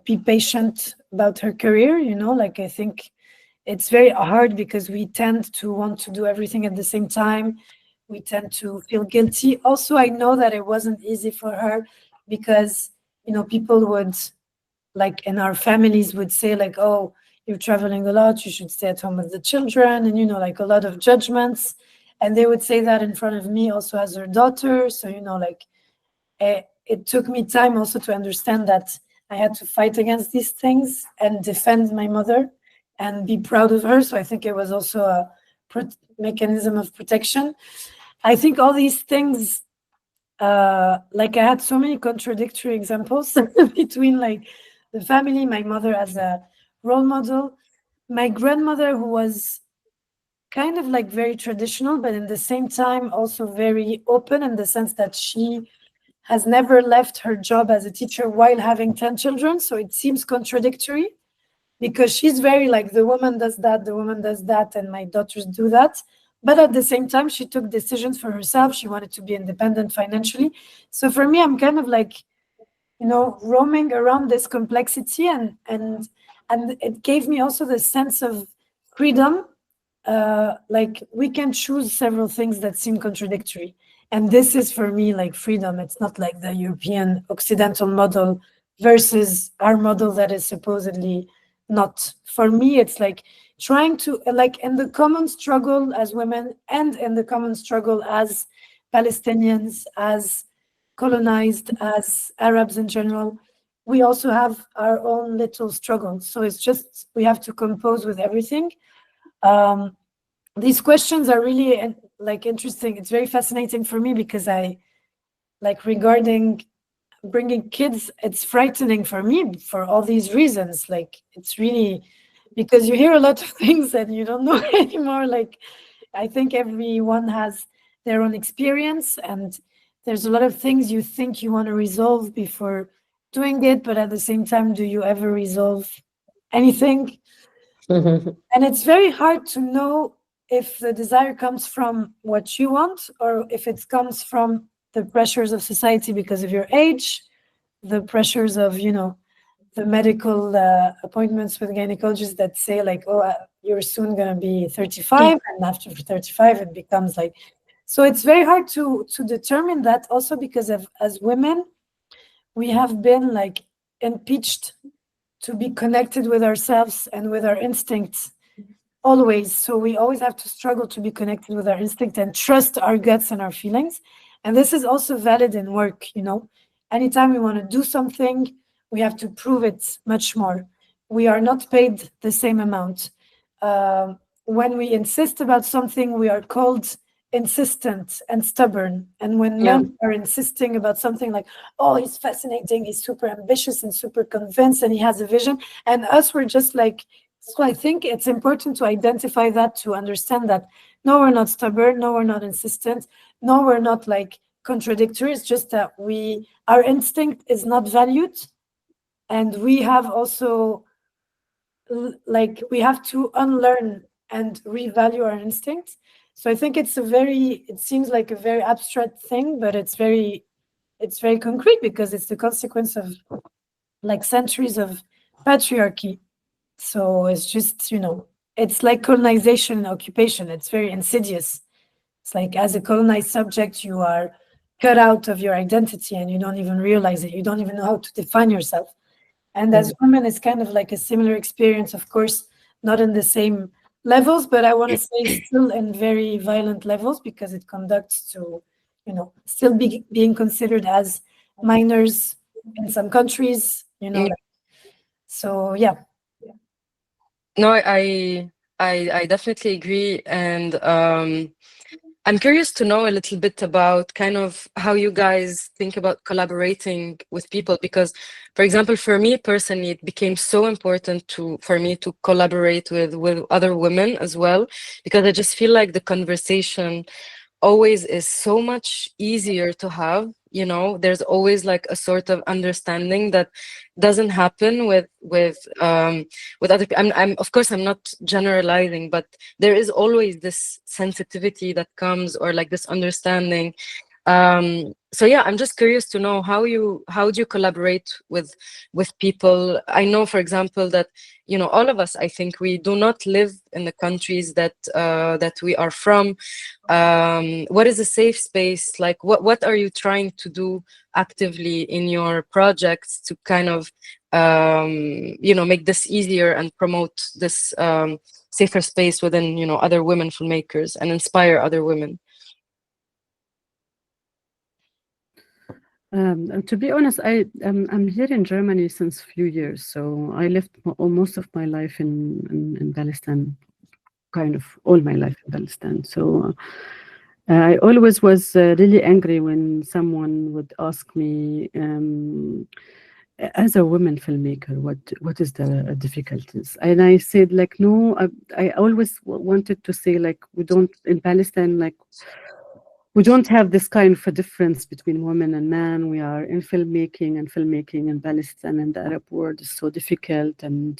S3: be patient about her career, you know. Like, I think it's very hard because we tend to want to do everything at the same time. We tend to feel guilty. Also, I know that it wasn't easy for her because, you know, people would, like, in our families would say, like, oh, you're traveling a lot, you should stay at home with the children, and, you know, like, a lot of judgments. And they would say that in front of me also as her daughter. So, you know, like, it took me time also to understand that I had to fight against these things and defend my mother and be proud of her. So I think it was also a mechanism of protection. I think all these things, like, I had so many contradictory examples between, like, the family, my mother as a role model, my grandmother, who was kind of like very traditional, but in the same time also very open, in the sense that she has never left her job as a teacher while having 10 children. So it seems contradictory, because she's very like, the woman does that, and my daughters do that. But at the same time, she took decisions for herself. She wanted to be independent financially. So for me, I'm kind of like, you know, roaming around this complexity, and it gave me also the sense of freedom. Like, we can choose several things that seem contradictory. And this is, for me, like, freedom. It's not like the European Occidental model versus our model that is supposedly not. For me, it's like trying to, like, in the common struggle as women, and in the common struggle as Palestinians, as colonized, as Arabs in general, we also have our own little struggles. So it's just, we have to compose with everything. These questions are really, like, interesting. It's very fascinating for me, because regarding bringing kids, it's frightening for me for all these reasons. Like, it's really, because you hear a lot of things and you don't know anymore. Like, I think everyone has their own experience, and there's a lot of things you think you want to resolve before doing it, but at the same time, do you ever resolve anything? And it's very hard to know if the desire comes from what you want, or if it comes from the pressures of society because of your age, the pressures of, you know, the medical appointments with gynecologists that say, like, oh, you're soon going to be 35, and after 35 it becomes like, so it's very hard to determine that, also because as women, we have been, like, impeached to be connected with ourselves and with our instincts always. So we always have to struggle to be connected with our instinct and trust our guts and our feelings. And this is also valid in work, you know. Anytime we want to do something, we have to prove it much more. We are not paid the same amount. When we insist about something, we are called insistent and stubborn. And when men are insisting about something, like, oh, he's fascinating, he's super ambitious and super convinced, and he has a vision, and us, we're just like, so I think it's important to identify that, to understand that No, we're not stubborn. No, we're not insistent. No, we're not like contradictory. It's just that our instinct is not valued, and we have also like we have to unlearn and revalue our instincts. So I think it seems like a very abstract thing, but it's very concrete because it's the consequence of like centuries of patriarchy. So it's just, it's like colonization and occupation. It's very insidious. It's like as a colonized subject, you are cut out of your identity and you don't even realize it. You don't even know how to define yourself. And as women, it's kind of like a similar experience, of course, not in the same levels, but I want to say still in very violent levels because it conducts to, still being considered as minors in some countries, so yeah.
S2: No, I definitely agree, and I'm curious to know a little bit about kind of how you guys think about collaborating with people, because, for example, for me personally, it became so important for me to collaborate with other women as well, because I just feel like the conversation always is so much easier to have. There's always like a sort of understanding that doesn't happen with other people. I'm of course I'm not generalizing, but there is always this sensitivity that comes, or like this understanding. So yeah, I'm just curious to know how do you collaborate with people? I know, for example, that all of us, I think, we do not live in the countries that we are from. What is a safe space? Like, what are you trying to do actively in your projects to kind of make this easier and promote this safer space within other women filmmakers and inspire other women?
S1: To be honest, I'm here in Germany since few years, so I lived most of my life in Palestine, kind of all my life in Palestine. So I always was really angry when someone would ask me, as a woman filmmaker, what is the difficulties? And I said, like, no, I always wanted to say, like, we don't in Palestine, like, we don't have this kind of a difference between women and men. We are in filmmaking, and filmmaking in Palestine and the Arab world is so difficult, and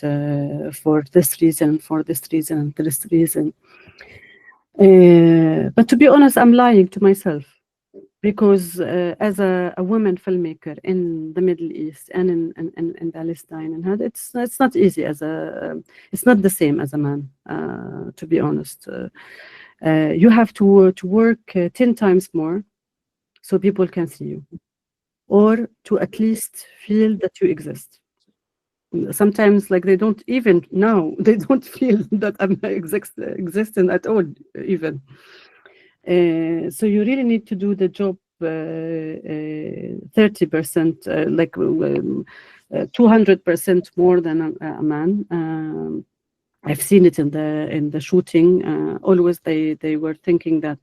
S1: for this reason, and this reason. But to be honest, I'm lying to myself, because as a woman filmmaker in the Middle East and in Palestine, and it's not easy it's not the same as a man, to be honest. You have to work 10 times more so people can see you, or to at least feel that you exist. Sometimes, like, they don't even know, they don't feel that I'm existing at all, even. So you really need to do the job 30%, like 200% more than a man. I've seen it in the shooting. Always they were thinking that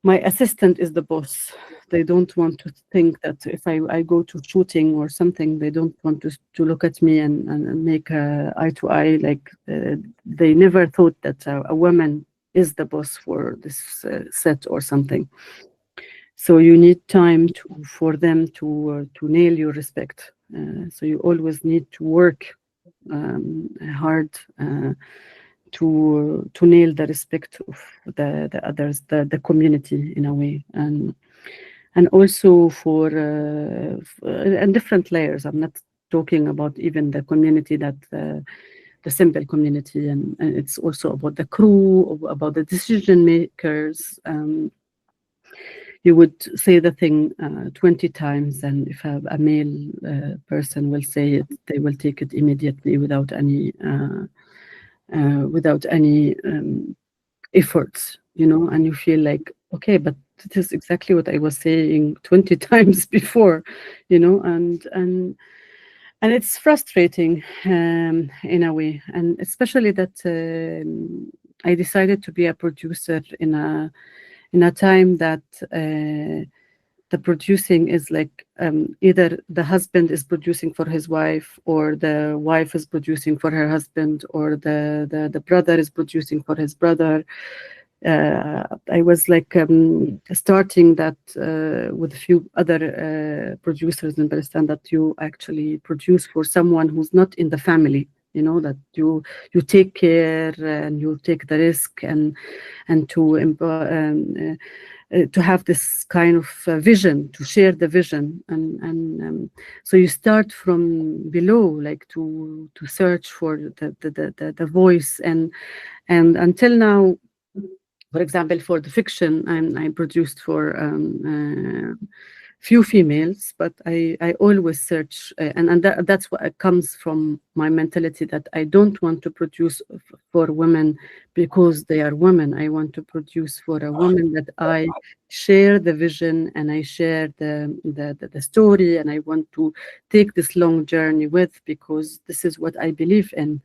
S1: my assistant is the boss. They don't want to think that if I go to shooting or something, they don't want to look at me and make eye to eye. Like, they never thought that a woman is the boss for this set or something. So you need time for them to nail your respect. So you always need to work hard to nail the respect of the others, the community, in a way, and also for and different layers. I'm not talking about even the community that the simple community, and it's also about the crew, about the decision makers. You would say the thing 20 times, and if a male person will say it, they will take it immediately without any efforts, and you feel like, okay, but this is exactly what I was saying 20 times before, and it's frustrating in a way, and especially that I decided to be a producer in a time that the producing is like either the husband is producing for his wife, or the wife is producing for her husband, or the brother is producing for his brother. I was like starting that with a few other producers in Palestine, that you actually produce for someone who's not in the family, you know, that you take care and you take the risk, and to have this kind of vision, to share the vision, and so you start from below, like to search for the voice, and until now, for example, for the fiction, I produced for few females, but I always search, and that's what comes from my mentality, that I don't want to produce for women because they are women. I want to produce for a woman that I share the vision, and I share the story, and I want to take this long journey with, because this is what I believe in.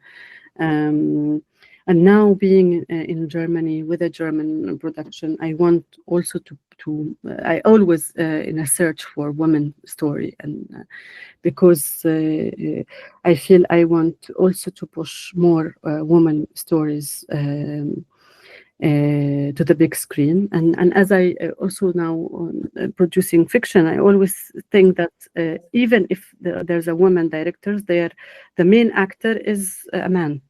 S1: And now being in Germany with a German production, I want also to I always in a search for women story, and because I feel I want also to push more women stories to the big screen. And as I also now producing fiction, I always think that even if there's a woman director there, the main actor is a man.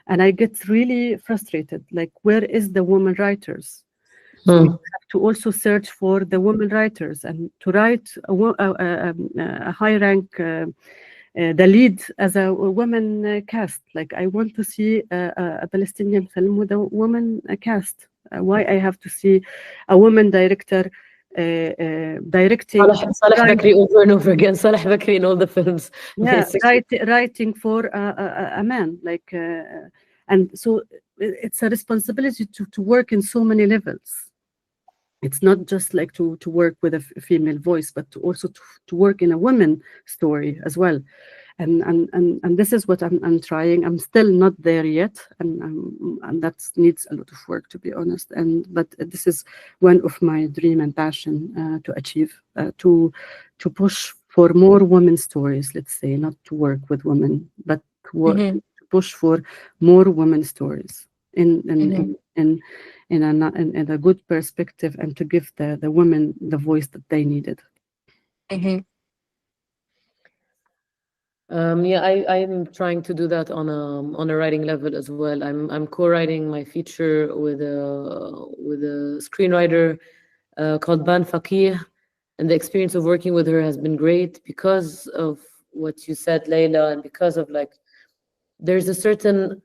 S1: And I get really frustrated, like, where is the women writers? So you have to also search for the women writers, and to write a high rank, the lead as a woman cast. Like, I want to see a Palestinian film with a woman cast. Why I have to see a woman director directing?
S4: Saleh Bakri over and over again. Saleh Bakri in all the films.
S1: Yeah, writing for a man, like, and so it's a responsibility to work in so many levels. It's not just like to work with a female voice, but to also to work in a woman story as well. And this is what I'm trying. I'm still not there yet, and that needs a lot of work, to be honest. But this is one of my dream and passion to achieve, to push for more women stories. Let's say, not to work with women, but to push for more women stories in a good perspective, and to give the women the voice that they needed.
S4: Yeah, I'm trying to do that on a writing level as well. I'm co-writing my feature with a screenwriter called Ban Faqih, and the experience of working with her has been great because of what you said, Layla, and because of, like, there's a certain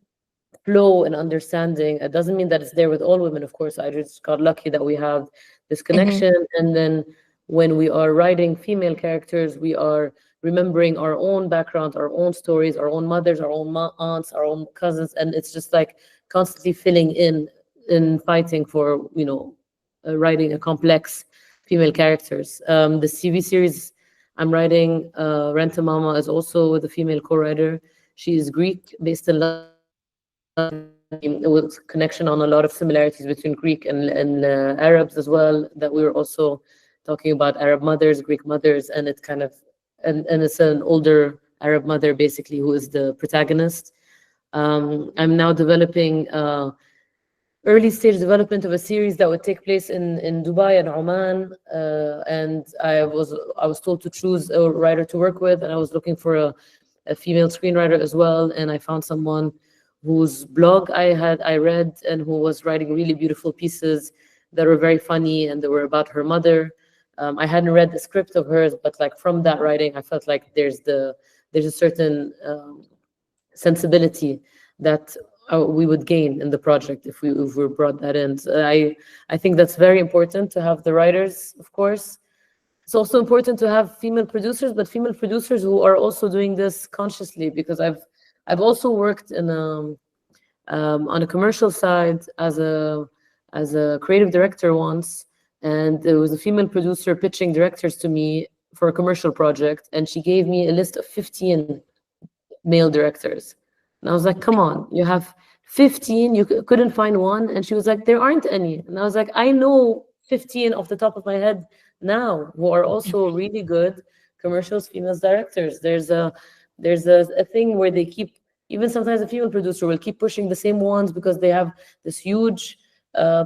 S4: flow and understanding. It doesn't mean that it's there with all women, of course. I just got lucky that we have this connection, and then when we are writing female characters, we are remembering our own background, our own stories, our own mothers, our own aunts, our own cousins, and it's just like constantly filling in fighting for, you know, writing a complex female characters. The CV series I'm writing, Renta Mama, is also with a female co-writer. She is Greek, based in London, with connection on a lot of similarities between Greek and Arabs as well, that we were also talking about Arab mothers, Greek mothers, and it kind of, and it's an older Arab mother, basically, who is the protagonist. I'm now developing early stage development of a series that would take place in Dubai and Oman, and I was told to choose a writer to work with, and I was looking for a female screenwriter as well, and I found someone whose blog I read, and who was writing really beautiful pieces that were very funny, and they were about her mother. I hadn't read the script of hers, but like from that writing, I felt like there's a certain sensibility that we would gain in the project if we brought that in. So I think that's very important to have the writers, of course. It's also important to have female producers, but female producers who are also doing this consciously, because I've also worked in on a commercial side as a creative director once, and there was a female producer pitching directors to me for a commercial project, and she gave me a list of 15 male directors. And I was like, come on, you have 15, you couldn't find one? And she was like, there aren't any. And I was like, I know 15 off the top of my head now who are also really good commercials female directors. There's a thing where they keep, even sometimes a female producer will keep pushing the same ones because they have this huge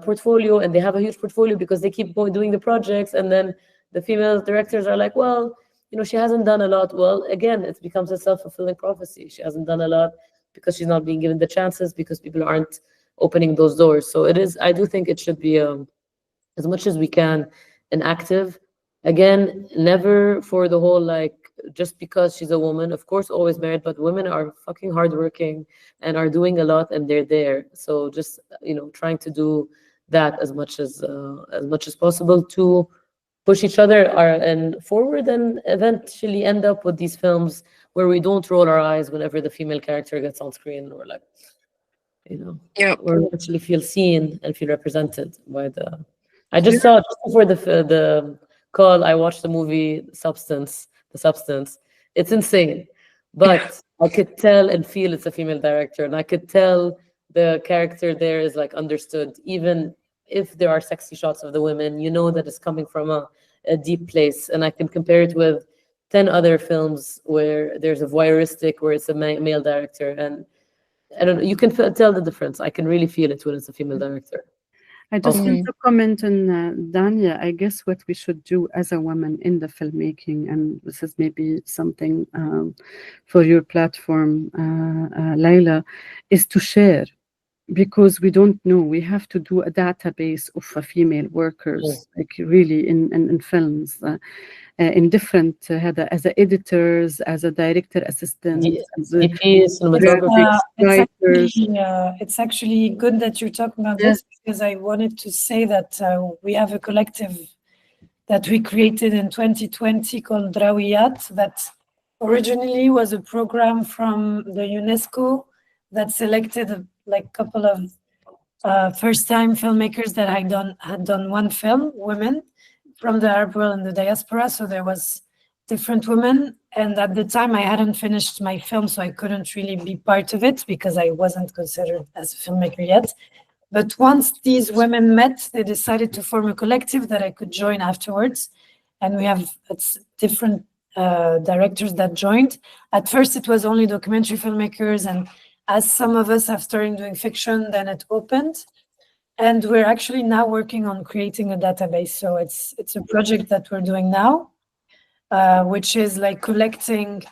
S4: portfolio, and they have a huge portfolio because they keep doing the projects, and then the female directors are like, well, she hasn't done a lot. Well, again, it becomes a self-fulfilling prophecy. She hasn't done a lot because she's not being given the chances, because people aren't opening those doors. So I do think it should be as much as we can an active. Again, never for the whole like, just because she's a woman, of course, always married, but women are fucking hardworking and are doing a lot, and they're there. So just trying to do that as much as possible to push each other and forward, and eventually end up with these films where we don't roll our eyes whenever the female character gets on screen, or like,
S2: Yeah.
S4: or actually feel seen and feel represented by the. I just saw, just before the call, I watched the movie Substance. The Substance. It's insane, but I could tell and feel it's a female director, and I could tell the character there is like understood, even if there are sexy shots of the women, that it's coming from a deep place. And I can compare it with 10 other films where there's a voyeuristic, where it's a male director, and I don't know, you can tell the difference. I can really feel it when it's a female director.
S1: I just want to comment on Dania. I guess what we should do as a woman in the filmmaking, and this is maybe something for your platform, Layla, is to share, because we don't know. We have to do a database of female workers, like really in films, in different, as a editors, as a director assistant, as a
S4: cinematography,
S1: writers.
S3: It's actually good that you're talking about this, because I wanted to say that we have a collective that we created in 2020 called Drawiyat, that originally was a program from the UNESCO that selected like a couple of first-time filmmakers that had done one film, women from the Arab world and the diaspora. So there was different women, and at the time I hadn't finished my film, so I couldn't really be part of it because I wasn't considered as a filmmaker yet. But once these women met, they decided to form a collective that I could join afterwards, and we have different directors that joined. At first it was only documentary filmmakers, and as some of us have started doing fiction, then it opened. And we're actually now working on creating a database. So it's a project that we're doing now, which is like collecting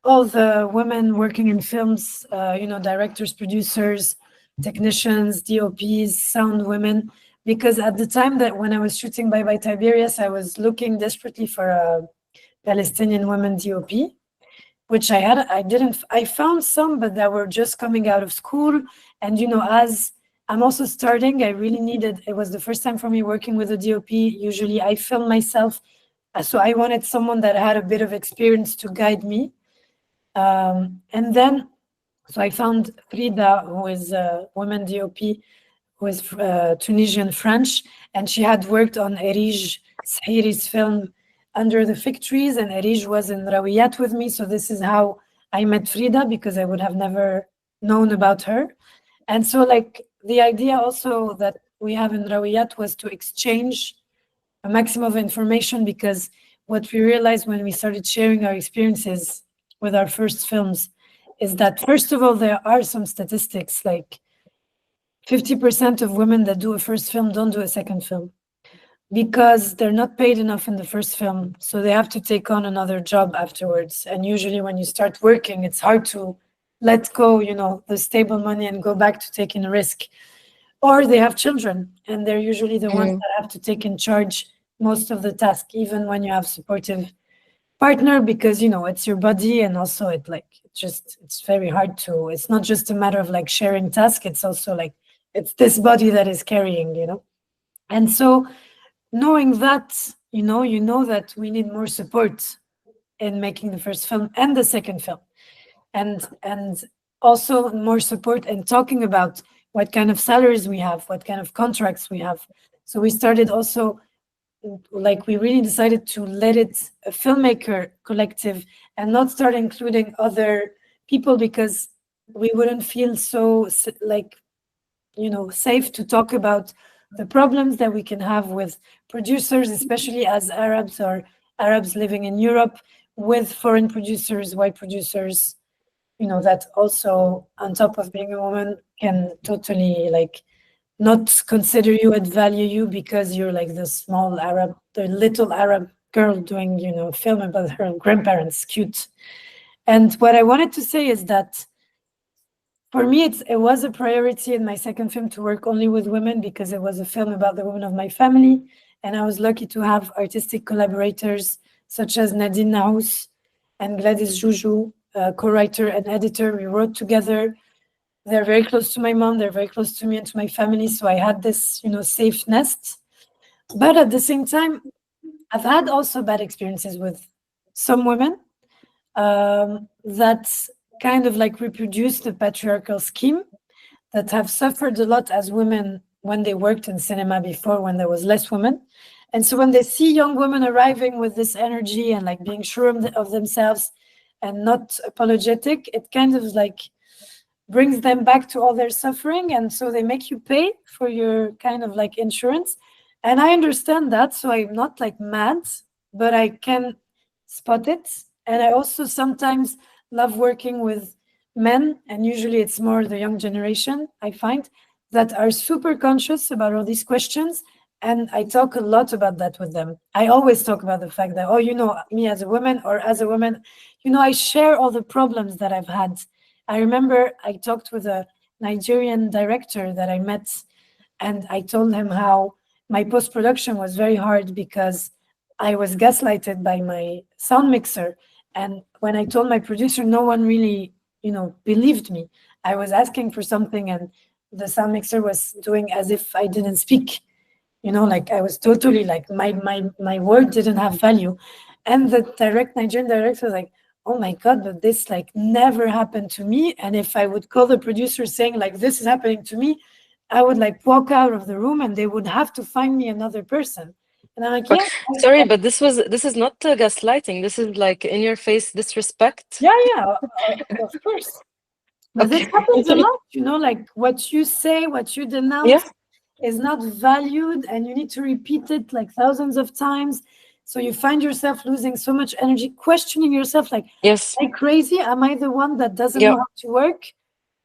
S3: all the women working in films, directors, producers, technicians, DOPs, sound women. Because at the time that when I was shooting Bye Bye Tiberius, I was looking desperately for a Palestinian woman DOP, which I found some, but that were just coming out of school. And, as I'm also starting, I really needed, it was the first time for me working with a DOP. Usually I film myself. So I wanted someone that had a bit of experience to guide me. And then, so I found Frida, who is a woman DOP, who is Tunisian French, and she had worked on Erij Sahiri's film Under the Fig Trees, and Erij was in Rawiyat with me. So this is how I met Frida, because I would have never known about her. And so like the idea also that we have in Rawiyat was to exchange a maximum of information, because what we realized when we started sharing our experiences with our first films is that, first of all, there are some statistics, like 50% of women that do a first film don't do a second film because they're not paid enough in the first film. So they have to take on another job afterwards. And usually when you start working, it's hard to let go, the stable money and go back to taking a risk. Or they have children, and they're usually the ones that have to take in charge most of the task, even when you have supportive partner, because it's your body, and also it's very hard to, it's not just a matter of like sharing task, it's also like it's this body that is carrying, and so knowing that, you know that we need more support in making the first film and the second film, and also more support in talking about what kind of salaries we have, what kind of contracts we have. So we started also, like, we really decided to let it a filmmaker collective and not start including other people, because we wouldn't feel so like, safe to talk about the problems that we can have with producers, especially as Arabs or Arabs living in Europe, with foreign producers, white producers, you know, that also on top of being a woman can totally like not consider you and value you because you're like the small Arab, the little Arab girl doing, you know, a film about her grandparents, cute. And what I wanted to say is that for me, it was a priority in my second film to work only with women because it was a film about the women of my family. And I was lucky to have artistic collaborators such as Nadine Naous and Gladys Juju, co-writer and editor. We wrote together. They're very close to my mom. They're very close to me and to my family. So I had this, you know, safe nest. But at the same time, I've had also bad experiences with some women that kind of like reproduce the patriarchal scheme, that have suffered a lot as women when they worked in cinema before, when there was less women. And so when they see young women arriving with this energy and like being sure of themselves and not apologetic, it kind of like brings them back to all their suffering. And so they make you pay for your kind of like insurance. And I understand that. So I'm not like mad, but I can spot it. And I also sometimes love working with men, and usually it's more the young generation, I find, that are super conscious about all these questions. And I talk a lot about that with them. I always talk about the fact that, oh, you know, me as a woman or as a woman, you know, I share all the problems that I've had. I remember I talked with a Nigerian director that I met, and I told him how my post-production was very hard because I was gaslighted by my sound mixer. And when I told my producer, no one really, you know, believed me. I was asking for something and the sound mixer was doing as if I didn't speak, you know, like I was totally like my word didn't have value. And the Nigerian director was like, oh my God, but this like never happened to me. And if I would call the producer saying like, this is happening to me, I would like walk out of the room and they would have to find me another person. And I'm like,
S2: But,
S3: yeah.
S2: sorry, but this is not gaslighting. This is like in your face disrespect.
S3: Yeah, of course. But
S2: Okay.
S3: this happens a lot, you know, like what you say, what you denounce is not valued, and you need to repeat it like thousands of times. So you find yourself losing so much energy, questioning yourself, like,
S2: Yes.
S3: am I crazy? Am I the one that doesn't know how to work?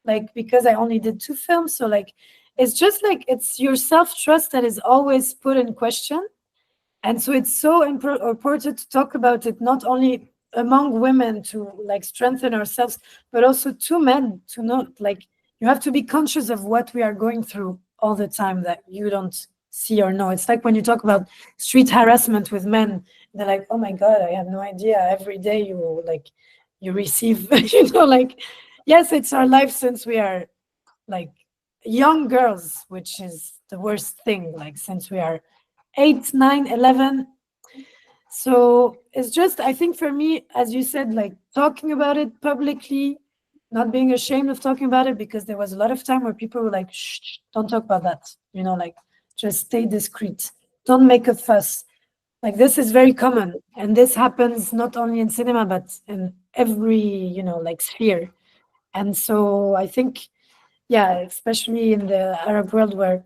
S3: Like, because I only did 2 films. So like, it's just like, it's your self-trust that is always put in question. And so it's so important to talk about it, not only among women to like strengthen ourselves, but also to men to not like, you have to be conscious of what we are going through all the time that you don't see or know. It's like when you talk about street harassment with men, they're like, oh my God, I had no idea. Every day you receive, you know, like, yes, it's our life since we are like young girls, which is the worst thing, like since we are 8, 9, 11. So it's just, I think for me, as you said, like talking about it publicly, not being ashamed of talking about it, because there was a lot of time where people were like, shh, don't talk about that. You know, like just stay discreet. Don't make a fuss. Like this is very common. And this happens not only in cinema, but in every, you know, like sphere. And so I think, yeah, especially in the Arab world where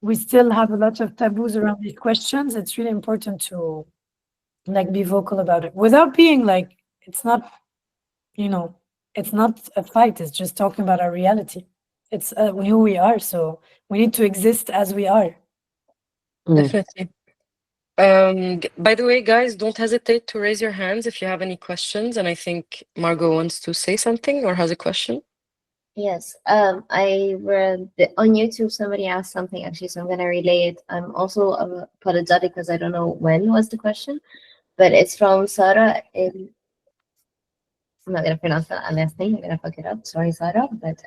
S3: we still have a lot of taboos around these questions, it's really important to like be vocal about it without being like, it's not, you know, it's not a fight, it's just talking about our reality. It's who we are, so we need to exist as we are.
S2: Definitely. By the way, guys, don't hesitate to raise your hands if you have any questions. And I think Margot wants to say something or has a question.
S5: Yes, I read on YouTube somebody asked something actually, so I'm gonna relay it. I'm also apologetic because I don't know when was the question, but it's from Sarah. I'm not gonna pronounce that last name. I'm gonna fuck it up. Sorry, Sarah, but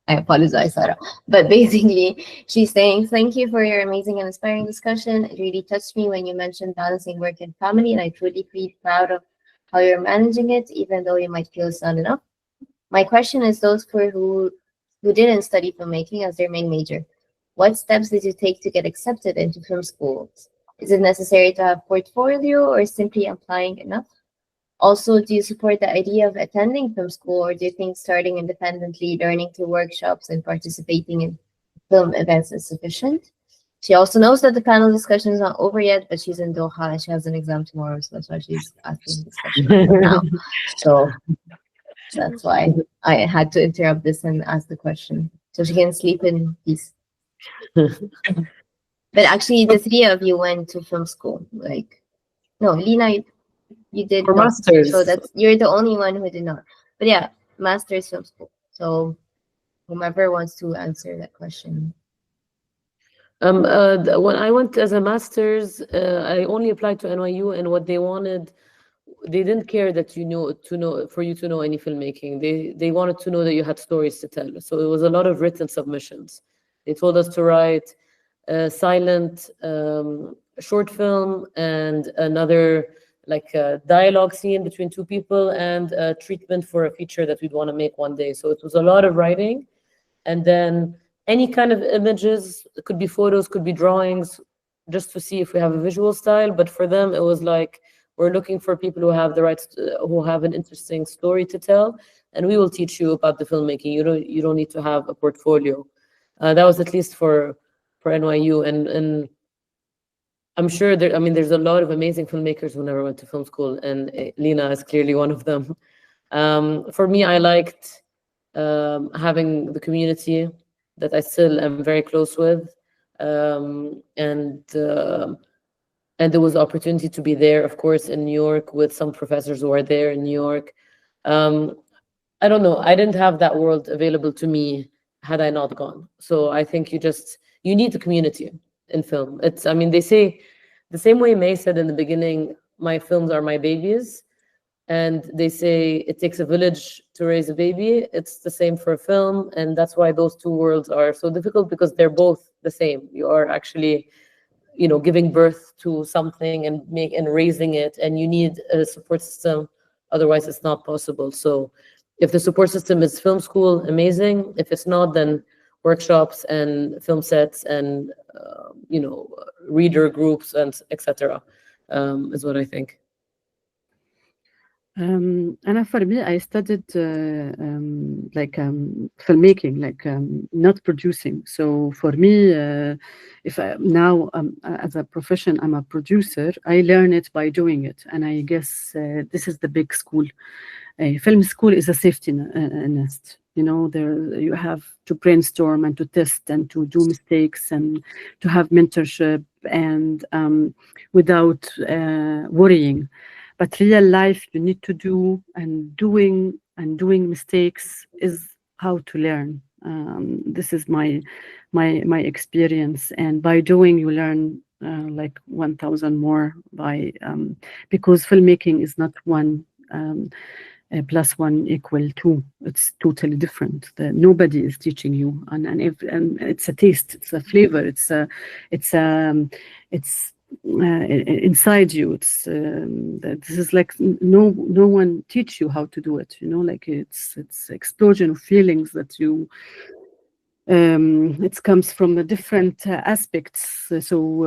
S5: I apologize, Sarah. But basically, she's saying, thank you for your amazing and inspiring discussion. It really touched me when you mentioned balancing work and family, and I truly feel proud of how you're managing it, even though you might feel it's not enough. My question is those for who didn't study filmmaking as their main major. What steps did you take to get accepted into film schools? Is it necessary to have portfolio or simply applying enough? Also, do you support the idea of attending film school, or do you think starting independently, learning through workshops and participating in film events is sufficient. She also knows that the panel discussion is not over yet, but she's in Doha and she has an exam tomorrow, so that's why she's asking this question now. So that's why I had to interrupt this and ask the question, so she can sleep in peace. But actually, the three of you went to film school. Like, no, Lina, you did
S4: For
S5: not.
S4: masters.
S5: So you're the only one who did not. But yeah, master's film school. So whomever wants to answer that question.
S4: When I went as a master's, I only applied to NYU, and what they wanted, they didn't care that for you to know any filmmaking. They wanted to know that you had stories to tell. So it was a lot of written submissions. They told us to write a silent short film and another like a dialogue scene between two people and a treatment for a feature that we'd want to make one day. So it was a lot of writing, and then any kind of images. It could be photos, could be drawings, just to see if we have a visual style. But for them, it was like, we're looking for people who have the right, who have an interesting story to tell, and we will teach you about the filmmaking. You don't need to have a portfolio. That was at least for NYU, and I'm sure there's a lot of amazing filmmakers who never went to film school, and Lina is clearly one of them. For me, I liked having the community that I still am very close with, and there was opportunity to be there, of course, in New York with some professors who are there in New York. I don't know, I didn't have that world available to me had I not gone. So I think you need the community in film. They say, the same way May said in the beginning, my films are my babies, and they say it takes a village to raise a baby. It's the same for a film, and that's why those two worlds are so difficult, because they're both the same. You are actually, giving birth to something and raising it, and you need a support system. Otherwise, it's not possible. So if the support system is film school, amazing. If it's not, then workshops and film sets and reader groups and etc. Is what I think.
S1: And for me, I studied filmmaking, not producing. So for me, if now as a profession, I'm a producer, I learn it by doing it. And I guess this is the big school. Film school is a safety nest. There you have to brainstorm and to test and to do mistakes and to have mentorship and without worrying. But real life, you need to do, and doing mistakes is how to learn. This is my experience, and by doing, you learn like 1,000 more because filmmaking is not 1 plus 1 equal 2. It's totally different. Nobody is teaching you, and it's a taste, it's a flavor, it's inside you. This is like no one teach you how to do it. Like it's explosion of feelings that you. It comes from the different aspects. So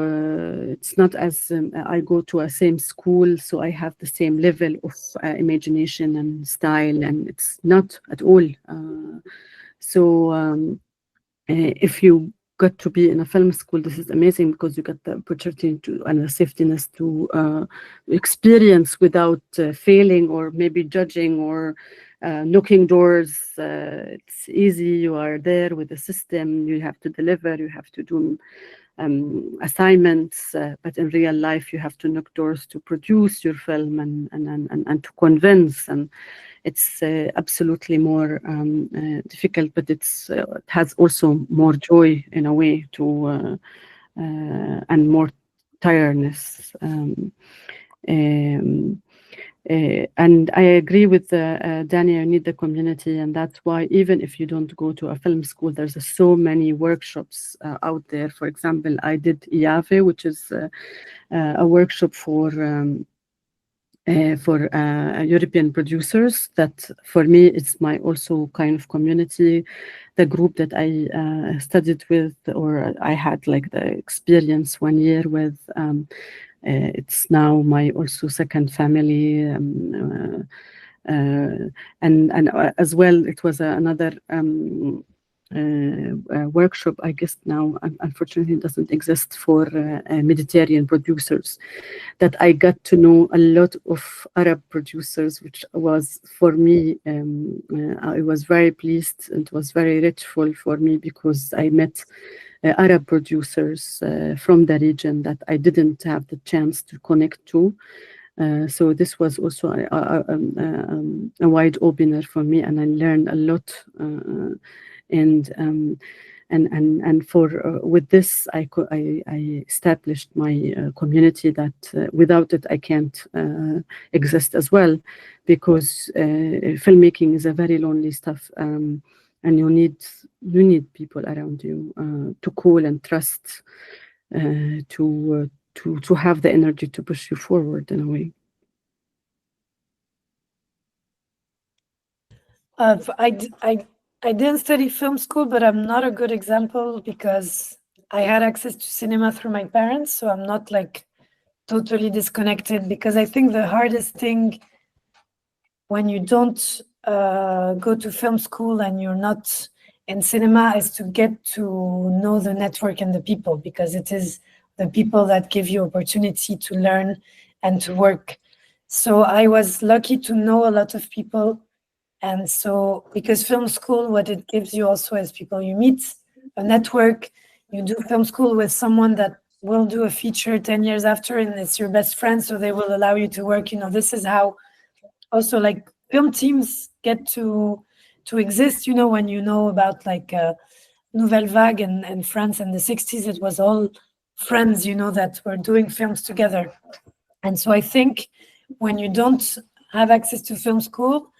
S1: it's not as I go to a same school, so I have the same level of imagination and style, and it's not at all. If you got to be in a film school, this is amazing because you got the opportunity to and the safetyness to experience without failing or maybe judging or knocking doors. It's easy. You are there with the system. You have to deliver. You have to do assignments. But in real life, you have to knock doors to produce your film and to convince. And it's absolutely more difficult, but it has also more joy in a way to and more tiredness. And I agree with Danny, you need the community, and that's why even if you don't go to a film school, there's so many workshops out there. For example, I did IAVE, which is a workshop for European producers. That for me, it's my also kind of community. The group that I studied with, or I had like the experience 1 year with, it's now my also second family, and as well, it was another workshop, I guess now unfortunately doesn't exist, for Mediterranean producers, that I got to know a lot of Arab producers, which was for me, I was very pleased. It was very richful for me because I met Arab producers from the region that I didn't have the chance to connect to. So this was also a wide opener for me, and I learned a lot. And for with this, I established my community that without it I can't exist as well, because filmmaking is a very lonely stuff, and you need people around you to call and trust, to have the energy to push you forward in a way.
S3: I didn't study film school, but I'm not a good example because I had access to cinema through my parents, so I'm not like totally disconnected, because I think the hardest thing when you don't go to film school and you're not in cinema is to get to know the network and the people, because it is the people that give you opportunity to learn and to work. So I was lucky to know a lot of people. And so, because film school, what it gives you also is people you meet, a network. You do film school with someone that will do a feature 10 years after, and it's your best friend, so they will allow you to work. You know, this is how also like film teams get to exist. You know, when you know about like Nouvelle Vague and France in the 60s, it was all friends, you know, that were doing films together. And so I think when you don't have access to film school,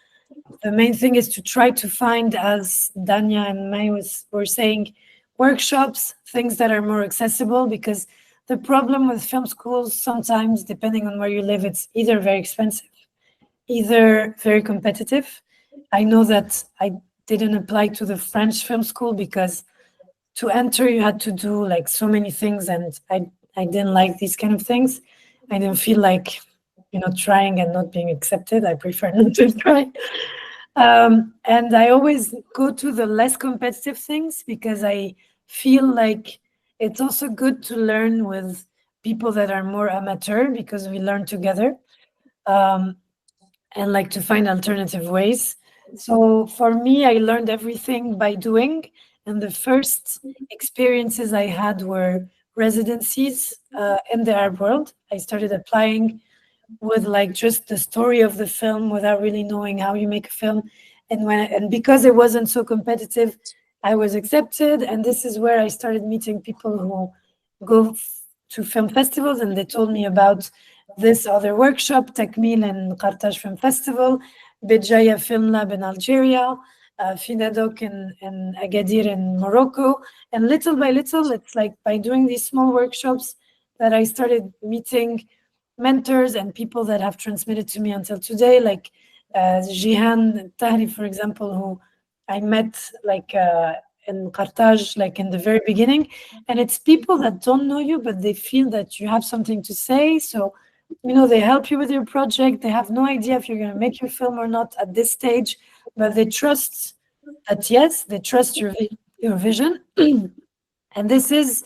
S3: the main thing is to try to find, as Dania and May were saying, workshops, things that are more accessible, because the problem with film schools sometimes, depending on where you live, it's either very expensive, either very competitive. I know that I didn't apply to the French film school because to enter you had to do like so many things, and I didn't like these kind of things. I didn't feel like, you know, trying and not being accepted. I prefer not to try. And I always go to the less competitive things because I feel like it's also good to learn with people that are more amateur, because we learn together, and like to find alternative ways. So for me, I learned everything by doing. And the first experiences I had were residencies in the Arab world. I started applying with like just the story of the film without really knowing how you make a film. And because it wasn't so competitive, I was accepted. And this is where I started meeting people who go to film festivals, and they told me about this other workshop, Takmil and Qartaj Film Festival, Béjaïa Film Lab in Algeria, Finadoc in Agadir in Morocco. And little by little, it's like by doing these small workshops that I started meeting mentors and people that have transmitted to me until today, like Jihan Tahri, for example, who I met like in Qartaj, like in the very beginning. And it's people that don't know you, but they feel that you have something to say. So, you know, they help you with your project. They have no idea if you're going to make your film or not at this stage, but they trust that, yes, they trust your vision. And this is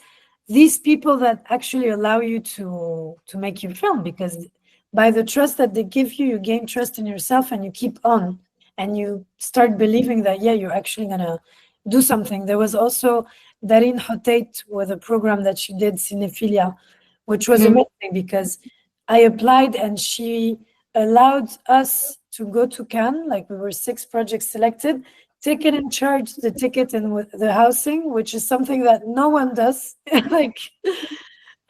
S3: these people that actually allow you to make your film, because by the trust that they give you, you gain trust in yourself, and you keep on, and you start believing that, yeah, you're actually gonna do something. There was also Darine Hotait with a program that she did, Cinephilia, which was amazing, because I applied and she allowed us to go to Cannes. Like, we were 6 projects selected, ticket in charge, the ticket and with the housing, which is something that no one does. Like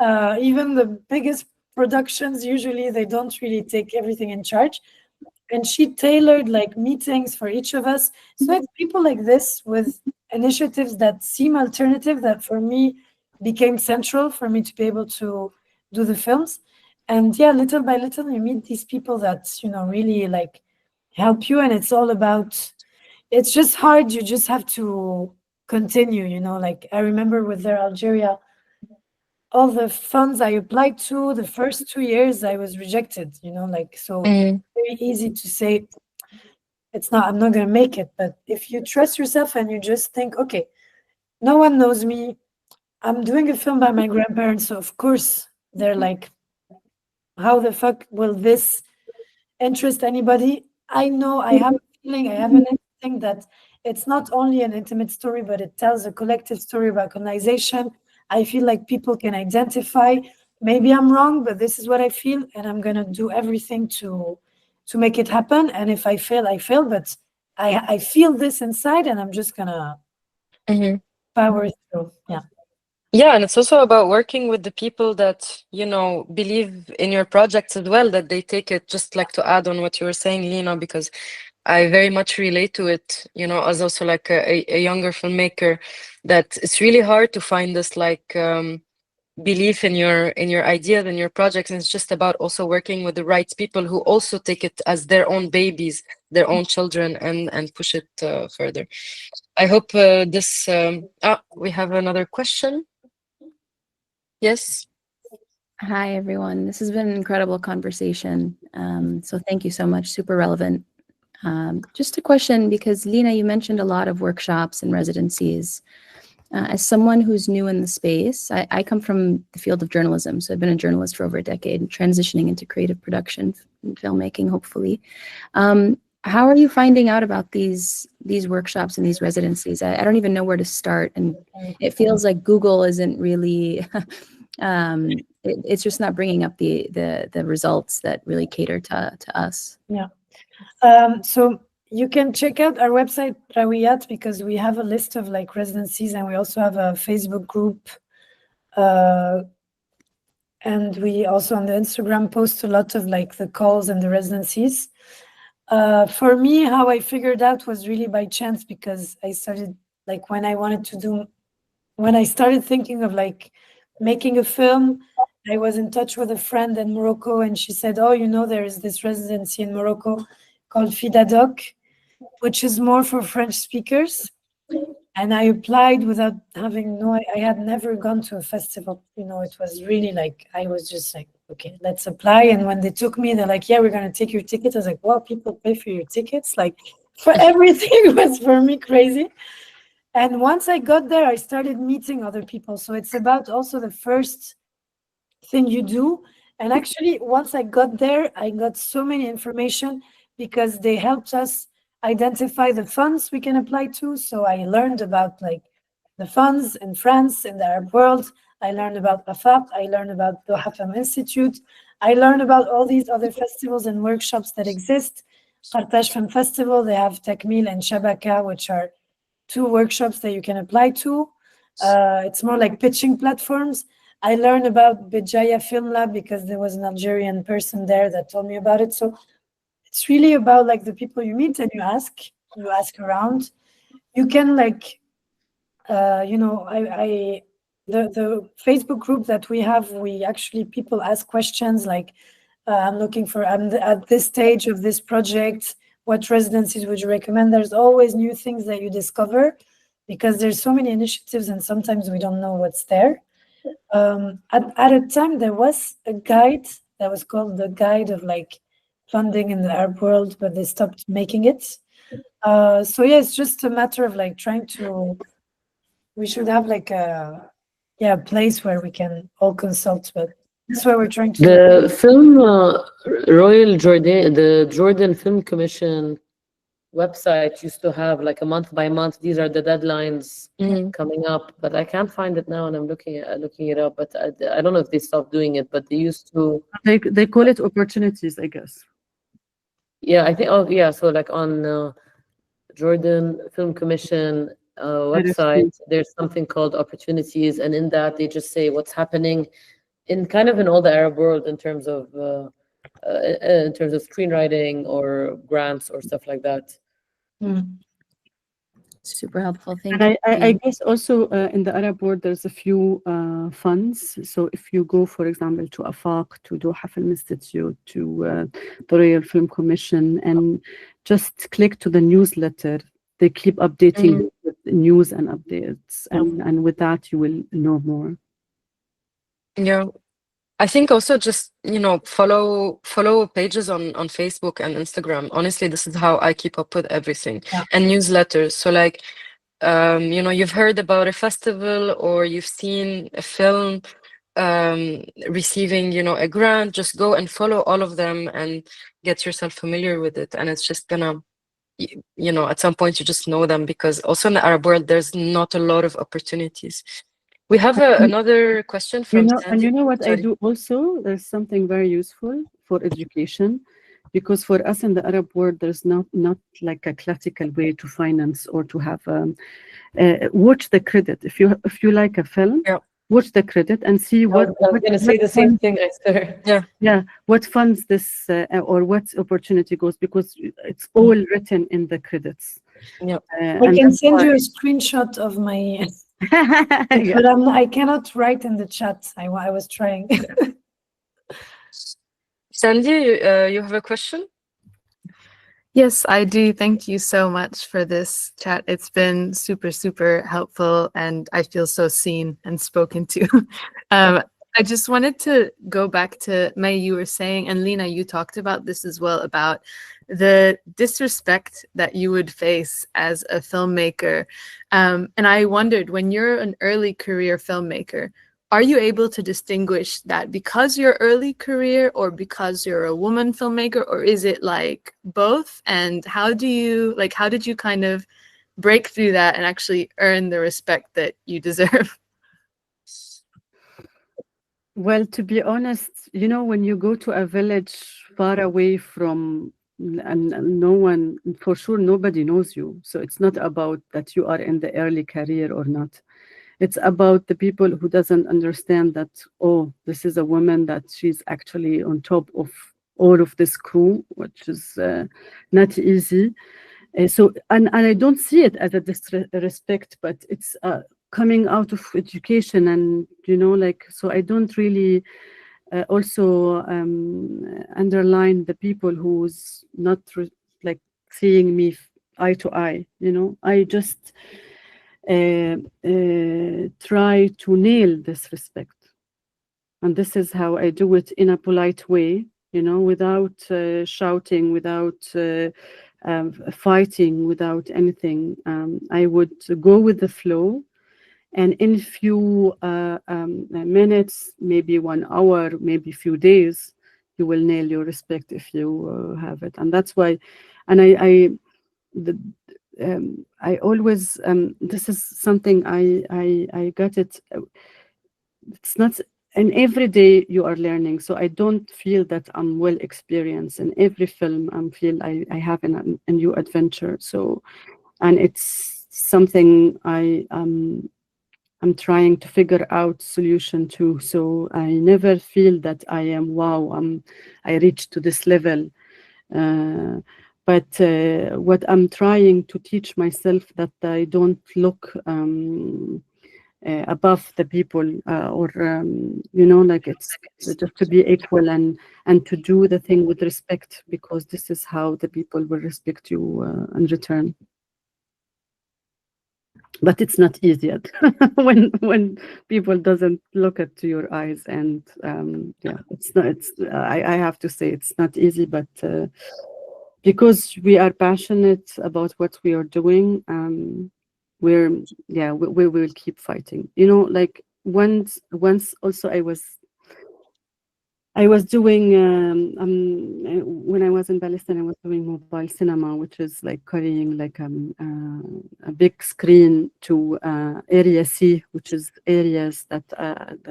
S3: even the biggest productions, usually they don't really take everything in charge. And she tailored like meetings for each of us. So it's people like this with initiatives that seem alternative that for me became central for me to be able to do the films. And yeah, little by little you meet these people that, you know, really like help you. And it's all about, it's just hard. You just have to continue, you know, like I remember with their Algeria, all the funds I applied to, the first 2 years I was rejected, you know, like, so very easy to say, I'm not going to make it. But if you trust yourself and you just think, okay, no one knows me, I'm doing a film by my grandparents, so of course they're like, how the fuck will this interest anybody? I know, I have a feeling, I have an instinct that it's not only an intimate story, but it tells a collective story about colonization. I feel like people can identify. Maybe I'm wrong, but this is what I feel, and I'm gonna do everything to make it happen. And if I fail, I fail. But I feel this inside, and I'm just gonna
S2: Mhm.
S3: power through. Yeah.
S2: Yeah, and it's also about working with the people that, you know, believe in your projects as well, that they take it, just like to add on what you were saying, Lina, because I very much relate to it, you know, as also like a younger filmmaker, that it's really hard to find this like belief in your ideas and your projects. And it's just about also working with the right people who also take it as their own babies, their own children, and push it further. I hope this we have another question. Yes.
S6: Hi, everyone. This has been an incredible conversation. So thank you so much. Super relevant. Just a question, because Lina, you mentioned a lot of workshops and residencies. As someone who's new in the space, I come from the field of journalism. So I've been a journalist for over a decade, transitioning into creative production and filmmaking, hopefully. How are you finding out about these workshops and these residencies? I don't even know where to start. And it feels like Google isn't really, it's just not bringing up the results that really cater to us.
S3: Yeah. So you can check out our website, Rawiyat, because we have a list of like residencies, and we also have a Facebook group. And we also on the Instagram post a lot of like the calls and the residencies. For me, how I figured out was really by chance, because I started like when I started thinking of like making a film, I was in touch with a friend in Morocco, and she said, oh, you know, there is this residency in Morocco called FIDADOC, which is more for French speakers. And I applied without having I had never gone to a festival. You know, it was really like, I was just like, okay, let's apply. And when they took me, they're like, yeah, we're going to take your ticket. I was like, wow, people pay for your tickets? Like, for everything was for me crazy. And once I got there, I started meeting other people. So it's about also the first thing you do. And actually, once I got there, I got so many information because they helped us identify the funds we can apply to. So I learned about like the funds in France, in the Arab world. I learned about AFAP. I learned about the Doha Film Institute. I learned about all these other festivals and workshops that exist. Qartash Film Festival, they have Takmil and Shabaka, which are 2 workshops that you can apply to. It's more like pitching platforms. I learned about Bijaya Film Lab because there was an Algerian person there that told me about it. So it's really about like the people you meet and you ask around. You can like, you know, the Facebook group that we have, people ask questions like, I'm at this stage of this project, what residencies would you recommend? There's always new things that you discover because there's so many initiatives and sometimes we don't know what's there. At a time, there was a guide that was called the Guide of like funding in the Arab world, but they stopped making it. So yeah, it's just a matter of like we should have like a place where we can all consult, but that's why we're trying to.
S4: The film the Jordan Film Commission website used to have like a month by month. These are the deadlines coming up, but I can't find it now, and I'm looking it up. But I don't know if they stopped doing it, but they used to.
S1: They call it opportunities, I guess.
S4: Yeah, I think. Oh, yeah. So like on Jordan Film Commission website, there's something called opportunities, and in that they just say what's happening in all the Arab world in terms of screenwriting or grants or stuff like that.
S6: Super helpful. Thank
S1: And
S6: you.
S1: I guess also in the Arab world, there's a few funds. So if you go, for example, to AFAQ, to Doha Film Institute, to the Royal Film Commission, and just click to the newsletter, they keep updating with news and updates. And with that, you will know more.
S2: Yeah. I think also just, you know, follow pages on Facebook and Instagram. Honestly, this is how I keep up with everything.
S3: Yeah.
S2: And newsletters. So like, you know, you've heard about a festival or you've seen a film receiving, you know, a grant, just go and follow all of them and get yourself familiar with it. And it's just gonna, you know, at some point you just know them, because also in the Arab world, there's not a lot of opportunities. We have another question
S1: You
S2: from
S1: know, and you
S2: Sandy.
S1: know what I
S2: Sorry.
S1: do also? There's something very useful for education, because for us in the Arab world, there's not like a classical way to finance or to have watch the credit. If you like a film,
S2: Yeah.
S1: watch the credit and see
S4: I
S1: what
S4: was going to say the same thing, Esther.
S1: what funds this or what opportunity goes, because it's all written in the credits.
S2: Yeah.
S3: I
S1: and
S3: can
S1: that's
S3: send
S1: why-
S3: you a screenshot of my,
S1: Yeah.
S3: but I cannot write in the chat. I was trying.
S2: Sandy, you have a question?
S7: Yes, I do. Thank you so much for this chat. It's been super, super helpful, and I feel so seen and spoken to. I just wanted to go back to May, you were saying, and Lena, you talked about this as well, about the disrespect that you would face as a filmmaker. And I wondered, when you're an early career filmmaker, are you able to distinguish that because you're early career or because you're a woman filmmaker, or is it like both? And how did you kind of break through that and actually earn the respect that you deserve?
S1: Well, to be honest, you know, when you go to a village far away from, and no one, for sure, nobody knows you. So it's not about that you are in the early career or not. It's about the people who doesn't understand that, oh, this is a woman, that she's actually on top of all of this crew, which is not easy. So, and I don't see it as a disrespect, but it's coming out of education, and you know, like, so I don't really also underline the people who's not like seeing me eye to eye. You know, I just try to nail this respect, and this is how I do it in a polite way, you know, without shouting, without fighting, without anything. I would go with the flow, and in few minutes, maybe 1 hour, maybe few days, you will nail your respect if you have it. And that's why, and I always this is something I got it. It's not, and every day you are learning. So I don't feel that I'm well experienced. In every film, I feel I have a new adventure. So, and it's something I'm trying to figure out solution to. So I never feel that I am I reached to this level. But what I'm trying to teach myself, that I don't look above the people, or you know, like it's just to be equal and to do the thing with respect, because this is how the people will respect you in return. But it's not easy yet when people doesn't look at your eyes, and yeah, it's not. I have to say it's not easy, but because we are passionate about what we are doing, we will keep fighting. You know, like once also I was doing when I was in Palestine, I was doing mobile cinema, which is like carrying like a big screen to Area C, which is areas that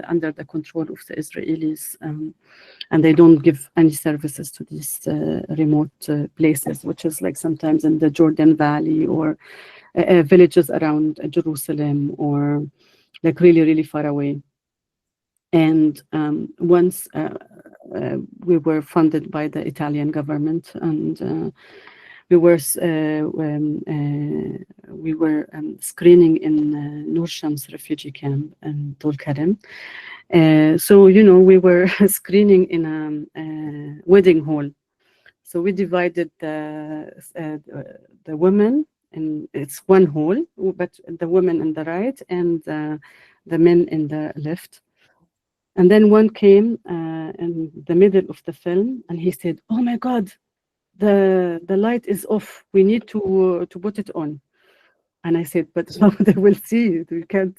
S1: under the control of the Israelis, and they don't give any services to these remote places, which is like sometimes in the Jordan Valley, or villages around Jerusalem, or like really, really far away. And once we were funded by the Italian government, and we were screening in Nur Shams refugee camp in Tul Karim. So, you know, we were screening in a wedding hall. So we divided the women, and it's one hall, but the women in the right and the men in the left. And then one came in the middle of the film, and he said, "Oh my God, the light is off. We need to put it on." And I said, "But how they will see it? You can't.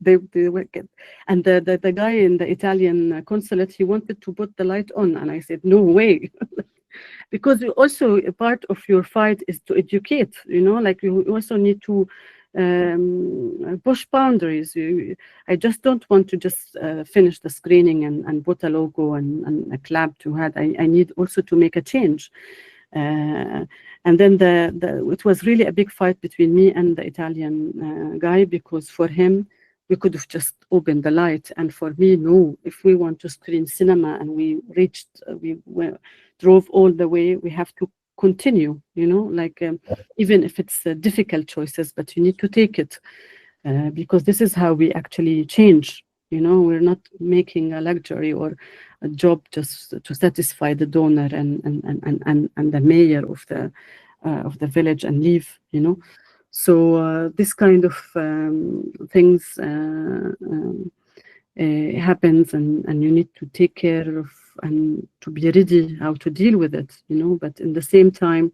S1: They will get." And the guy in the Italian consulate, he wanted to put the light on, and I said, "No way." Because you also, a part of your fight is to educate, like you also need to push boundaries. I just don't want to just finish the screening and put a logo and a clap to head. I need also to make a change. And then it was really a big fight between me and the Italian guy, because for him, we could have just opened the light. And for me, no, if we want to screen cinema and we drove all the way, we have to continue, like even if it's difficult choices, but you need to take it because this is how we actually change. We're not making a luxury or a job just to satisfy the donor and the mayor of the village and leave. So this kind of things happens, and you need to take care of and to be ready how to deal with it. But in the same time,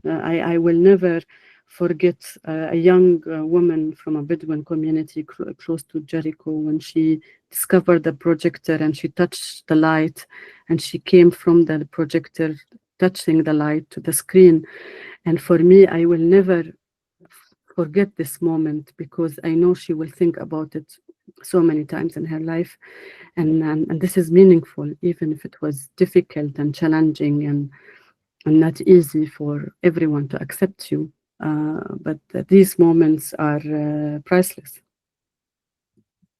S1: I will never forget a young woman from a Bedouin community close to Jericho, when she discovered the projector and she touched the light, and she came from the projector touching the light to the screen. And for me, I will never forget this moment, because I know she will think about it so many times in her life, and this is meaningful, even if it was difficult and challenging and not easy for everyone to accept you. But these moments are priceless.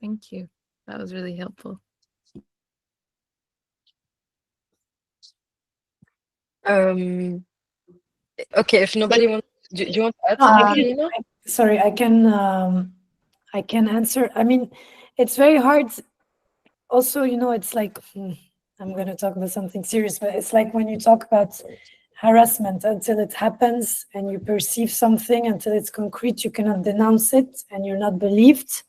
S7: Thank you. That was really helpful.
S2: Okay, if nobody wants, do you want to add
S3: No,
S2: something, Lina?
S3: Sorry, I can answer. I mean, it's very hard. Also, it's like, I'm going to talk about something serious, but it's like when you talk about harassment, until it happens and you perceive something, until it's concrete, you cannot denounce it and you're not believed.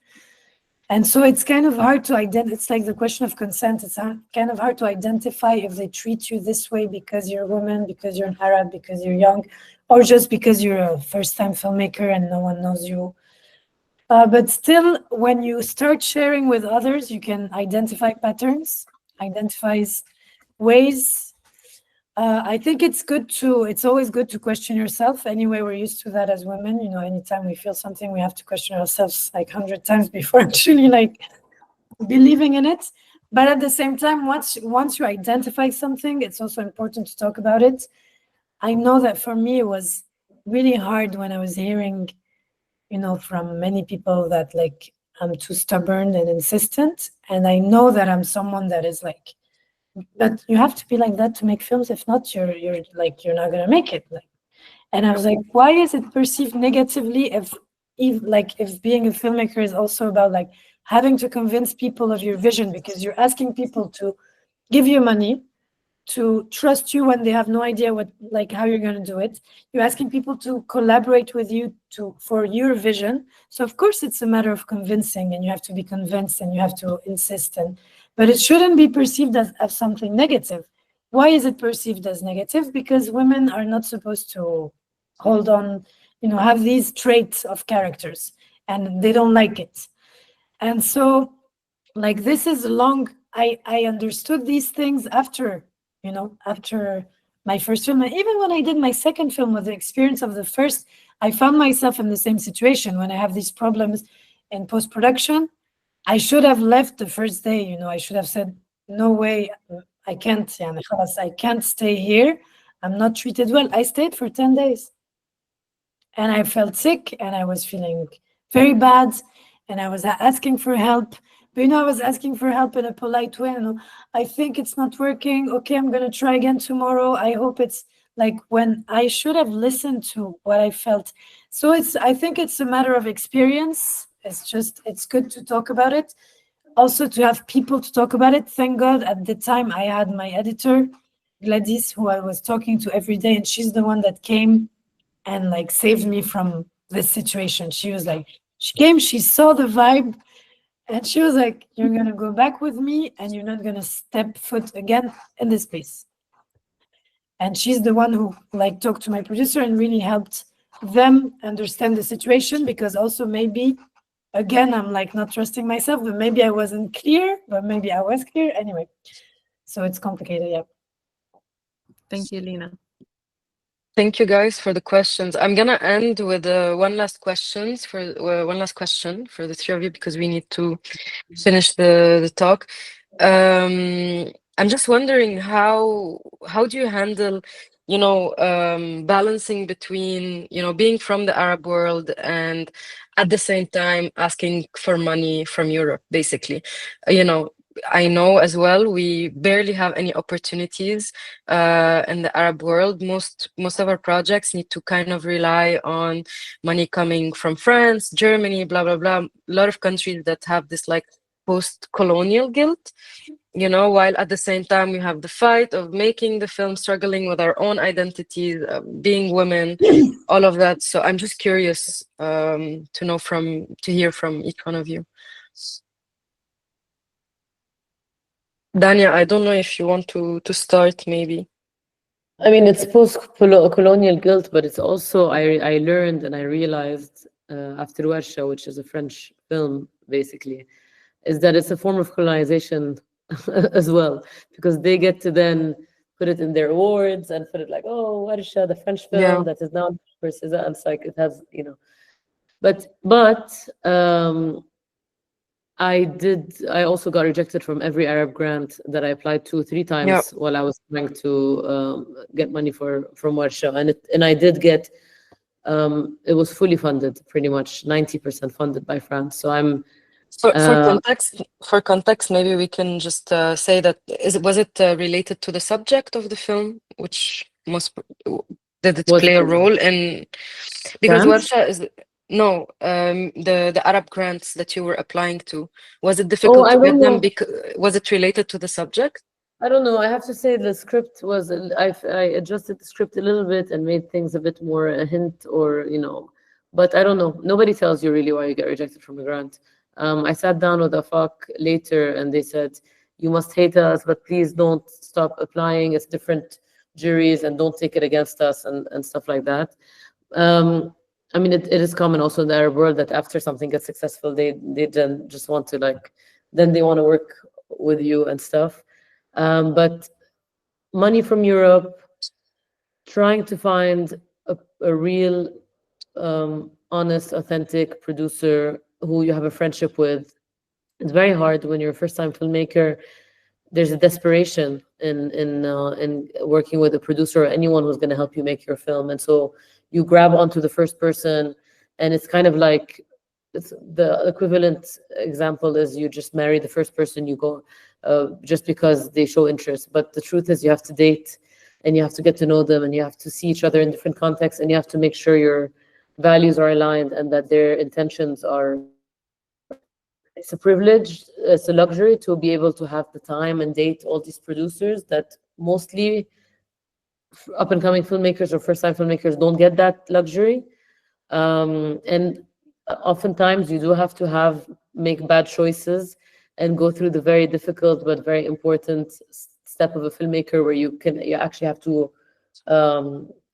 S3: And so it's kind of hard to identify. It's like the question of consent. It's kind of hard to identify if they treat you this way because you're a woman, because you're an Arab, because you're young, or just because you're a first-time filmmaker and no one knows you. But still, when you start sharing with others, you can identify patterns, identifies ways. I think it's always good to question yourself. Anyway, we're used to that as women. Anytime we feel something, we have to question ourselves like 100 times before actually like believing in it. But at the same time, once you identify something, it's also important to talk about it. I know that for me, it was really hard when I was hearing, from many people that like I'm too stubborn and insistent. And I know that I'm someone that is like, but you have to be like that to make films. If not, you're not gonna make it. And I was like, why is it perceived negatively if being a filmmaker is also about like having to convince people of your vision, because you're asking people to give you money, to trust you when they have no idea how you're going to do it. You're asking people to collaborate with you for your vision. So of course it's a matter of convincing, and you have to be convinced and you have to insist, but it shouldn't be perceived as something negative. Why is it perceived as negative? Because women are not supposed to hold on, have these traits of characters, and they don't like it. And so like this is I understood these things after my first film. And even when I did my second film, with the experience of the first, I found myself in the same situation. When I have these problems in post-production, I should have left the first day. I should have said, no way, I can't stay here. I'm not treated well. I stayed for 10 days. And I felt sick, and I was feeling very bad, and I was asking for help. But I was asking for help in a polite way. I think it's not working. Okay, I'm gonna try again tomorrow. I hope it's like, when I should have listened to what I felt. So I think it's a matter of experience. It's good to talk about it. Also to have people to talk about it. Thank God at the time I had my editor, Gladys, who I was talking to every day, and she's the one that came and like saved me from this situation. She was like, she came, she saw the vibe, And she was like, you're going to go back with me and you're not going to step foot again in this place. And she's the one who like talked to my producer and really helped them understand the situation, because also maybe, again, I'm like not trusting myself, but maybe I wasn't clear, but maybe I was clear. Anyway, so it's complicated, yeah.
S7: Thank you, Lina.
S2: Thank you guys for the questions. I'm gonna end with one last question for the three of you, because we need to finish the talk. I'm just wondering how do you handle, you know, balancing between, you know, being from the Arab world and at the same time asking for money from Europe, basically. You know, I know as well we barely have any opportunities in the Arab world. Most of our projects need to kind of rely on money coming from France, Germany, blah blah blah. A lot of countries that have this like post-colonial guilt, you know, while at the same time we have the fight of making the film, struggling with our own identities, being women, all of that. So I'm just curious to hear from each one of you. Dania, I don't know if you want to start, maybe.
S4: I mean, it's post-colonial guilt, but it's also, I learned and I realized after Warsha, which is a French film, basically, is that it's a form of colonization as well, because they get to then put it in their awards and put it like, oh, Warsha, the French film
S2: Yeah.
S4: that is now versus that. And it's like, it has, you know, but I also got rejected from every Arab grant that I applied to 3 times
S2: Yeah.
S4: while I was trying to get money from Warsha, and I did get it was fully funded, pretty much 90% funded by France. So I'm
S2: For context, maybe we can just say that was it related to the subject of the film, which did it
S4: Was
S2: play a
S4: it
S2: role in, because
S4: France?
S2: Warsha is the Arab grants that you were applying to, was it difficult
S4: I
S2: to get
S4: don't
S2: them
S4: know.
S2: because was it related to the subject?
S4: I don't know. I have to say the script was, I adjusted the script a little bit and made things a bit more a hint, or, you know, but I don't know. Nobody tells you really why you get rejected from a grant. I sat down with Afaq later and they said, you must hate us, but please don't stop applying. It's different juries and don't take it against us and stuff like that. I mean, it is common also in the Arab world that after something gets successful, they then just want to then they want to work with you and stuff. But money from Europe, trying to find a real, honest, authentic producer who you have a friendship with, it's very hard when you're a first-time filmmaker. There's a desperation in working with a producer or anyone who's going to help you make your film, and so you grab onto the first person, and it's kind of like, it's the equivalent example is you just marry the first person you go just because they show interest. But the truth is you have to date and you have to get to know them and you have to see each other in different contexts and you have to make sure your values are aligned and that their intentions are. It's a privilege, it's a luxury to be able to have the time and date all these producers that mostly up and coming filmmakers or first time filmmakers don't get that luxury. And oftentimes you do have to make bad choices and go through the very difficult but very important step of a filmmaker where you actually have to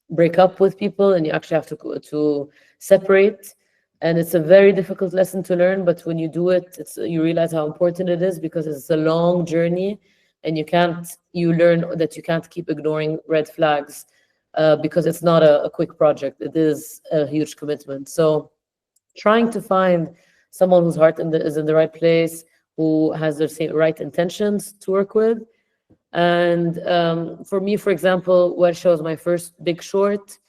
S4: break up with people and you actually have to separate. And it's a very difficult lesson to learn, but when you do it, you realize how important it is because it's a long journey and you learn that you can't keep ignoring red flags because it's not a quick project. It is a huge commitment. So trying to find someone whose heart is in the right place, who has the same right intentions to work with. And for me, for example, Warsha was my first big short.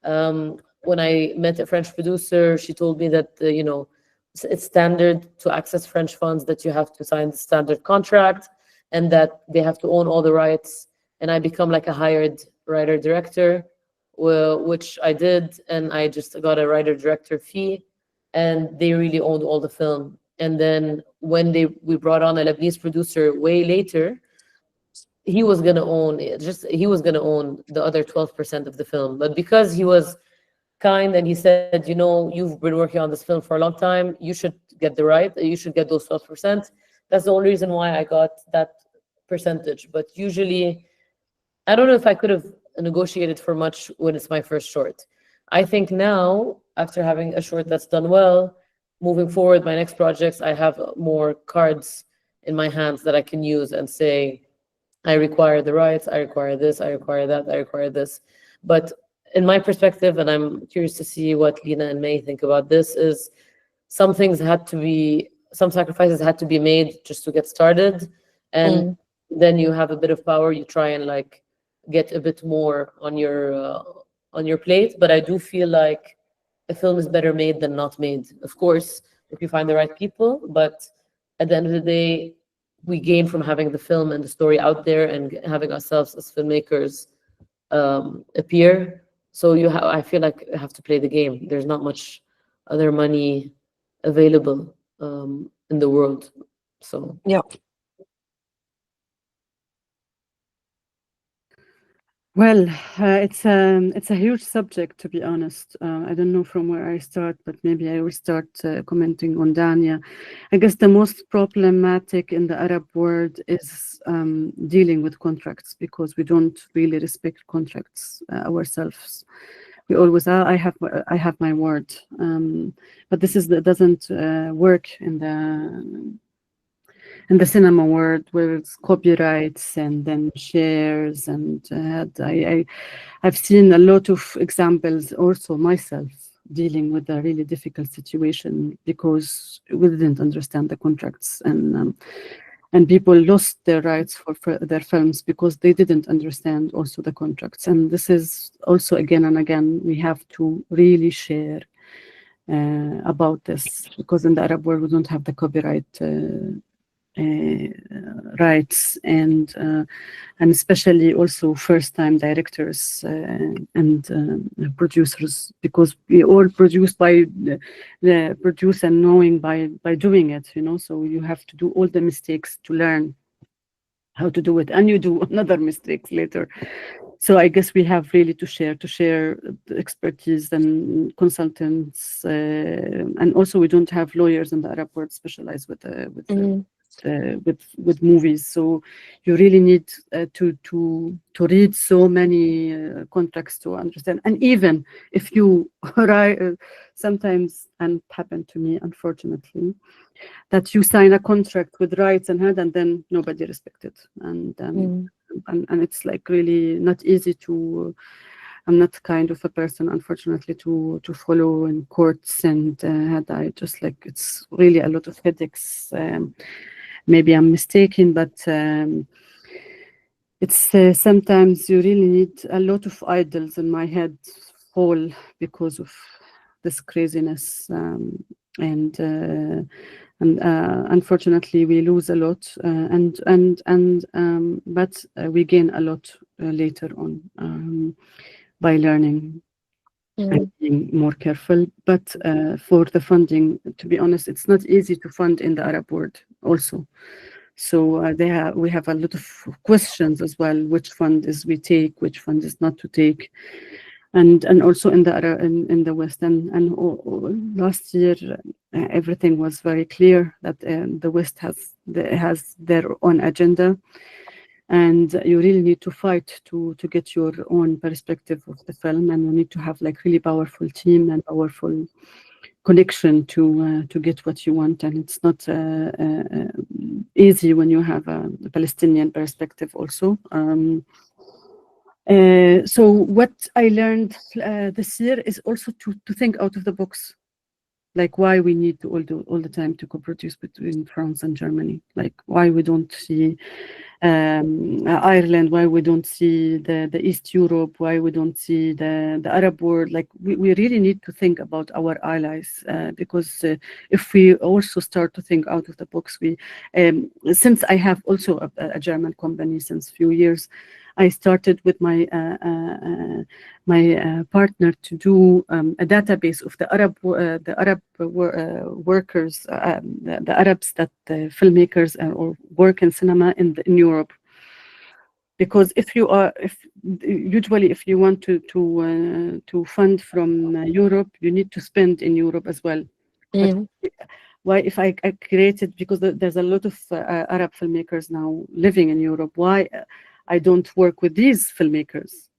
S4: When I met a French producer, she told me that, it's standard to access French funds that you have to sign the standard contract and that they have to own all the rights. And I become like a hired writer-director, which I did. And I just got a writer-director fee and they really owned all the film. And then when we brought on a Lebanese producer way later, he was going to own the other 12% of the film. But because he was kind and he said, you've been working on this film for a long time, you should get the right, you should get those 12%. That's the only reason why I got that percentage. But usually, I don't know if I could have negotiated for much when it's my first short. I think now, after having a short that's done well, moving forward, my next projects, I have more cards in my hands that I can use and say, I require the rights, I require this, I require that, I require this. But in my perspective, and I'm curious to see what Lina and May think about this, is some sacrifices had to be made just to get started. And then you have a bit of power, you try and like get a bit more on your plate. But I do feel like a film is better made than not made. Of course, if you find the right people, but at the end of the day, we gain from having the film and the story out there and having ourselves as filmmakers appear. So I feel like I have to play the game. There's not much other money available in the world. So
S2: Yeah.
S1: Well, it's a huge subject, to be honest. I don't know from where I start, but maybe I will start commenting on Dania. I guess the most problematic in the Arab world is dealing with contracts, because we don't really respect contracts ourselves. We always I have my word, but doesn't work in the cinema world, where it's copyrights and then shares, and I've seen a lot of examples also myself dealing with a really difficult situation because we didn't understand the contracts, and people lost their rights for their films because they didn't understand also the contracts. And this is also again and again we have to really share about this, because in the Arab world we don't have the copyright rights, and especially also first-time directors and producers, because we all produce by the produce and knowing by doing it, so you have to do all the mistakes to learn how to do it, and you do another mistakes later. So I guess we have really to share the expertise and consultants, and also we don't have lawyers in the Arab world specialized with movies, so you really need to read so many contracts to understand. And even if you write, sometimes, and it happened to me unfortunately, that you sign a contract with rights and then nobody respects it, and it's like really not easy to. I'm not kind of a person, unfortunately, to follow in courts, and I just like, it's really a lot of headaches. Maybe I'm mistaken, but it's sometimes you really need a lot of idols in my head fall because of this craziness, and unfortunately we lose a lot, but we gain a lot later on by learning and being more careful. But for the funding, to be honest, it's not easy to fund in the Arab world also. So we have a lot of questions as well, which fund is we take, which fund is not to take. And also in the West, and last year everything was very clear that the West has their own agenda, and you really need to fight to get your own perspective of the film, and you need to have like really powerful team and powerful connection to get what you want. And it's not easy when you have a Palestinian perspective also. So what I learned this year is also to think out of the box, like why we need to all the time to co-produce between France and Germany, like why we don't see Ireland, why we don't see the East Europe, why we don't see the Arab world. Like we really need to think about our allies, because if we also start to think out of the box, since I have also a German company since few years, I started with my partner to do a database of the Arab workers, the Arabs that filmmakers or work in cinema in Europe. Because if you want to fund from Europe, you need to spend in Europe as well. But why if I created, because there's a lot of Arab filmmakers now living in Europe, why I don't work with these filmmakers,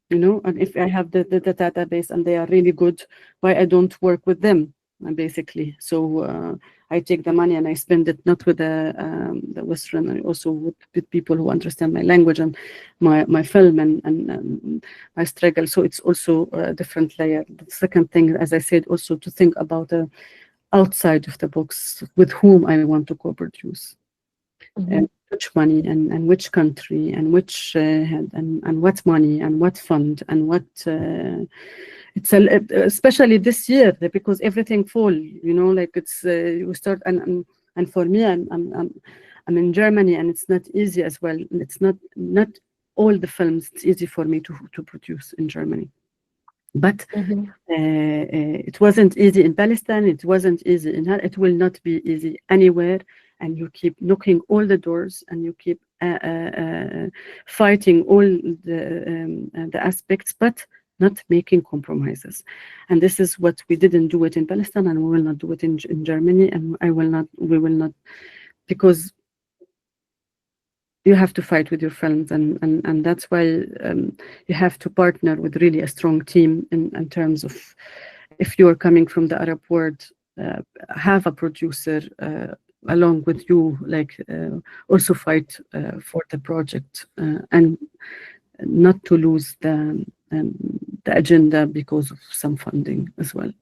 S1: you know? And if I have the database and they are really good, why I don't work with them, basically? So I take the money and I spend it not with the Western, and also with people who understand my language and my film and my struggle. So it's also a different layer. The second thing, as I said, also to think about outside of the box, with whom I want to co-produce, and which money and which country and which head and what money and what fund and what. It's especially this year because everything fall, you know, like it's we start and for me I'm in Germany and it's not easy as well. It's not all the films it's easy for me to produce in Germany, but it wasn't easy in Palestine. It wasn't easy in it will not be easy anywhere. And you keep knocking all the doors and you keep fighting all the aspects, but not making compromises. And this is what we didn't do it in Palestine, and we will not do it in Germany, and we will not, because you have to fight with your friends, and that's why you have to partner with really a strong team in terms of, if you're coming from the Arab world, have a producer along with you, like also fight for the project and not to lose the agenda because of some funding as well.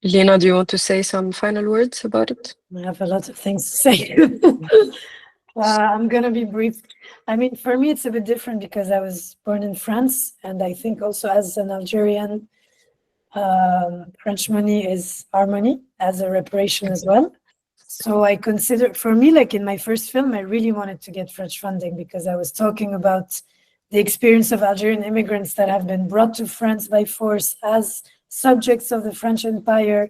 S2: Lena, do you want to say some final words about it?
S3: I have a lot of things to say. I'm going to be brief. I mean, for me, it's a bit different because I was born in France, and I think also as an Algerian, French money is our money as a reparation as well. So I consider, for me, like in my first film, I really wanted to get French funding because I was talking about the experience of Algerian immigrants that have been brought to France by force as subjects of the French Empire,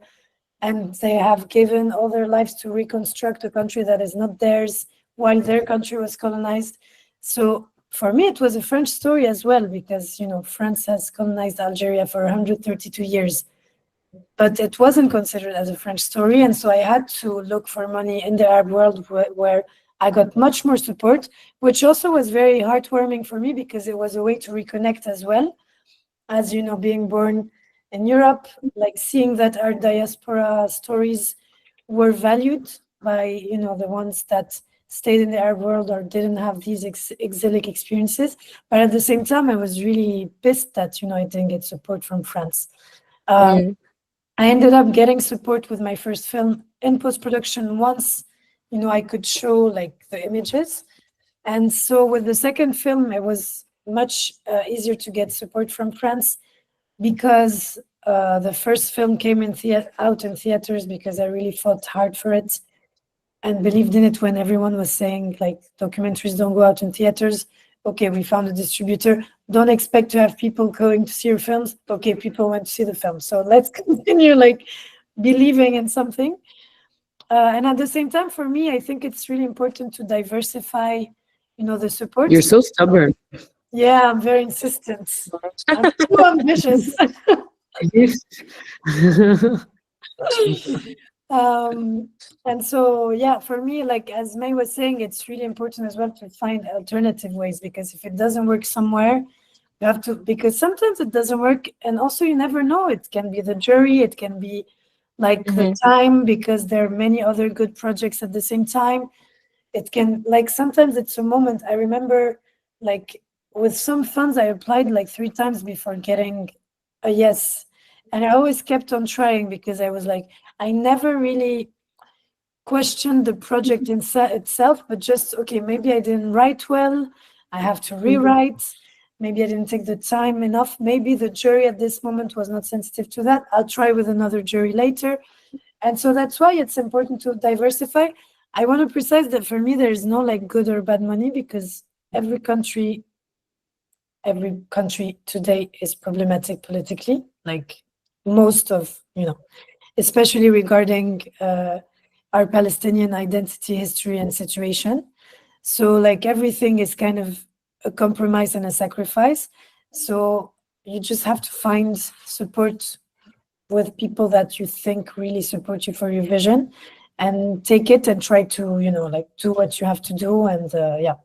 S3: and they have given all their lives to reconstruct a country that is not theirs while their country was colonized. So for me, it was a French story as well, because, you know, France has colonized Algeria for 132 years, but it wasn't considered as a French story. And so I had to look for money in the Arab world where I got much more support, which also was very heartwarming for me because it was a way to reconnect as well. As you know, being born in Europe, like seeing that our diaspora stories were valued by, you know, the ones that stayed in the Arab world or didn't have these exilic experiences. But at the same time, I was really pissed that, you know, I didn't get support from France. I ended up getting support with my first film in post-production once, you know, I could show like the images. And so with the second film, it was much easier to get support from France because the first film came out in theaters because I really fought hard for it and believed in it when everyone was saying like documentaries don't go out in theaters. Okay, we found a distributor. Don't expect to have people going to see your films. Okay, people went to see the film. So let's continue like believing in something. And at the same time, for me, I think it's really important to diversify, you know, the support.
S4: You're so stubborn.
S3: Yeah, I'm very insistent. I'm too ambitious. And so, yeah, for me, like as May was saying, it's really important as well to find alternative ways, because if it doesn't work somewhere, you have to, because sometimes it doesn't work. And also you never know, it can be the jury, it can be like the time, because there are many other good projects at the same time. It can, like, sometimes it's a moment. I remember like with some funds, I applied like 3 times before getting a yes. And I always kept on trying because I was like, I never really questioned the project itself, but just, okay, maybe I didn't write well. I have to rewrite. Maybe I didn't take the time enough. Maybe the jury at this moment was not sensitive to that. I'll try with another jury later. And so that's why it's important to diversify. I want to precise that for me, there is no like good or bad money, because every country today is problematic politically, like most of, you know, especially regarding our Palestinian identity, history, and situation. So like everything is kind of a compromise and a sacrifice. So you just have to find support with people that you think really support you for your vision, and take it and try to, you know, like do what you have to do. And yeah,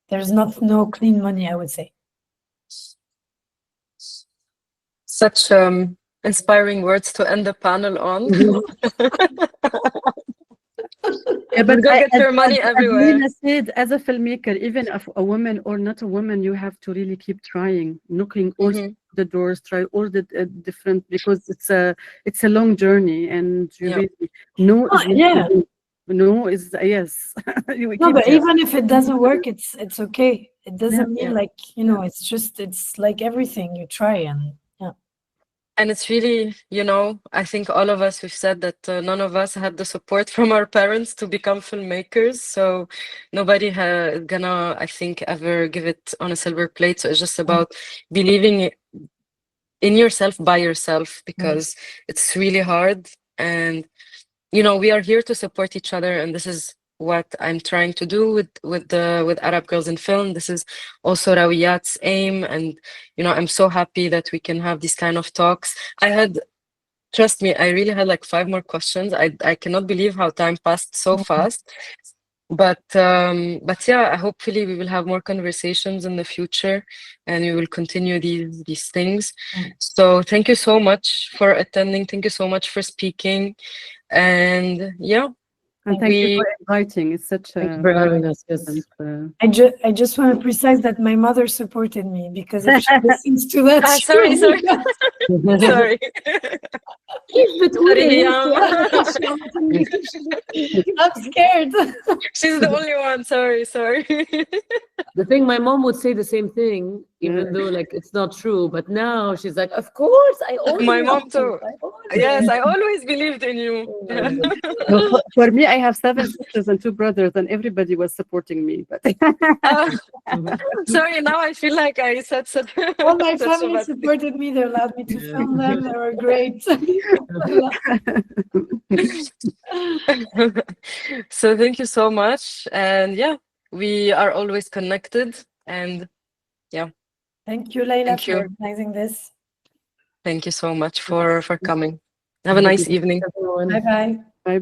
S3: there's no clean money, I would say.
S2: Such inspiring words to end the panel on.
S1: Yeah, but
S2: Go get your money everywhere.
S1: Lina said, as a filmmaker, even if a woman or not a woman, you have to really keep trying, knocking all the doors, try all the different, because it's a long journey, and you really no is not no is yes.
S3: No, but even if it doesn't work, it's okay. It doesn't mean like, you know, it's just, it's like everything you try. And
S2: and it's really, you know, I think all of us, we've said that none of us had the support from our parents to become filmmakers. So nobody gonna, I think, ever give it on a silver plate. So it's just about believing in yourself by yourself, because it's really hard. And, you know, we are here to support each other. And this is what I'm trying to do with Arab Girls in Film. This is also Rawiyat's aim, and you know, I'm so happy that we can have these kind of talks. Trust me, I really had like 5 more questions. I cannot believe how time passed so fast. But yeah, hopefully we will have more conversations in the future, and we will continue these things. So thank you so much for attending. Thank you so much for speaking, and yeah.
S1: And thank you for inviting. It's such a...
S4: Thank you for having us. Yes.
S3: I just want to precise that my mother supported me, because if she listens to that,
S2: sorry. Sorry.
S3: I'm scared.
S2: She's the only one. Sorry.
S4: The thing, my mom would say the same thing, even though like it's not true. But now she's like, of course, I always.
S2: My mom too. Yes, I always believed in you.
S1: For me, I have 7 sisters and 2 brothers, and everybody was supporting me. But
S2: sorry, now I feel like I said such.
S3: All my family supported me. They allowed me to film them. They were great.
S2: So thank you so much, and yeah, we are always connected, and yeah.
S3: Thank you, Leila, for organizing this.
S2: Thank you so much for coming. Have a nice evening.
S3: Bye bye.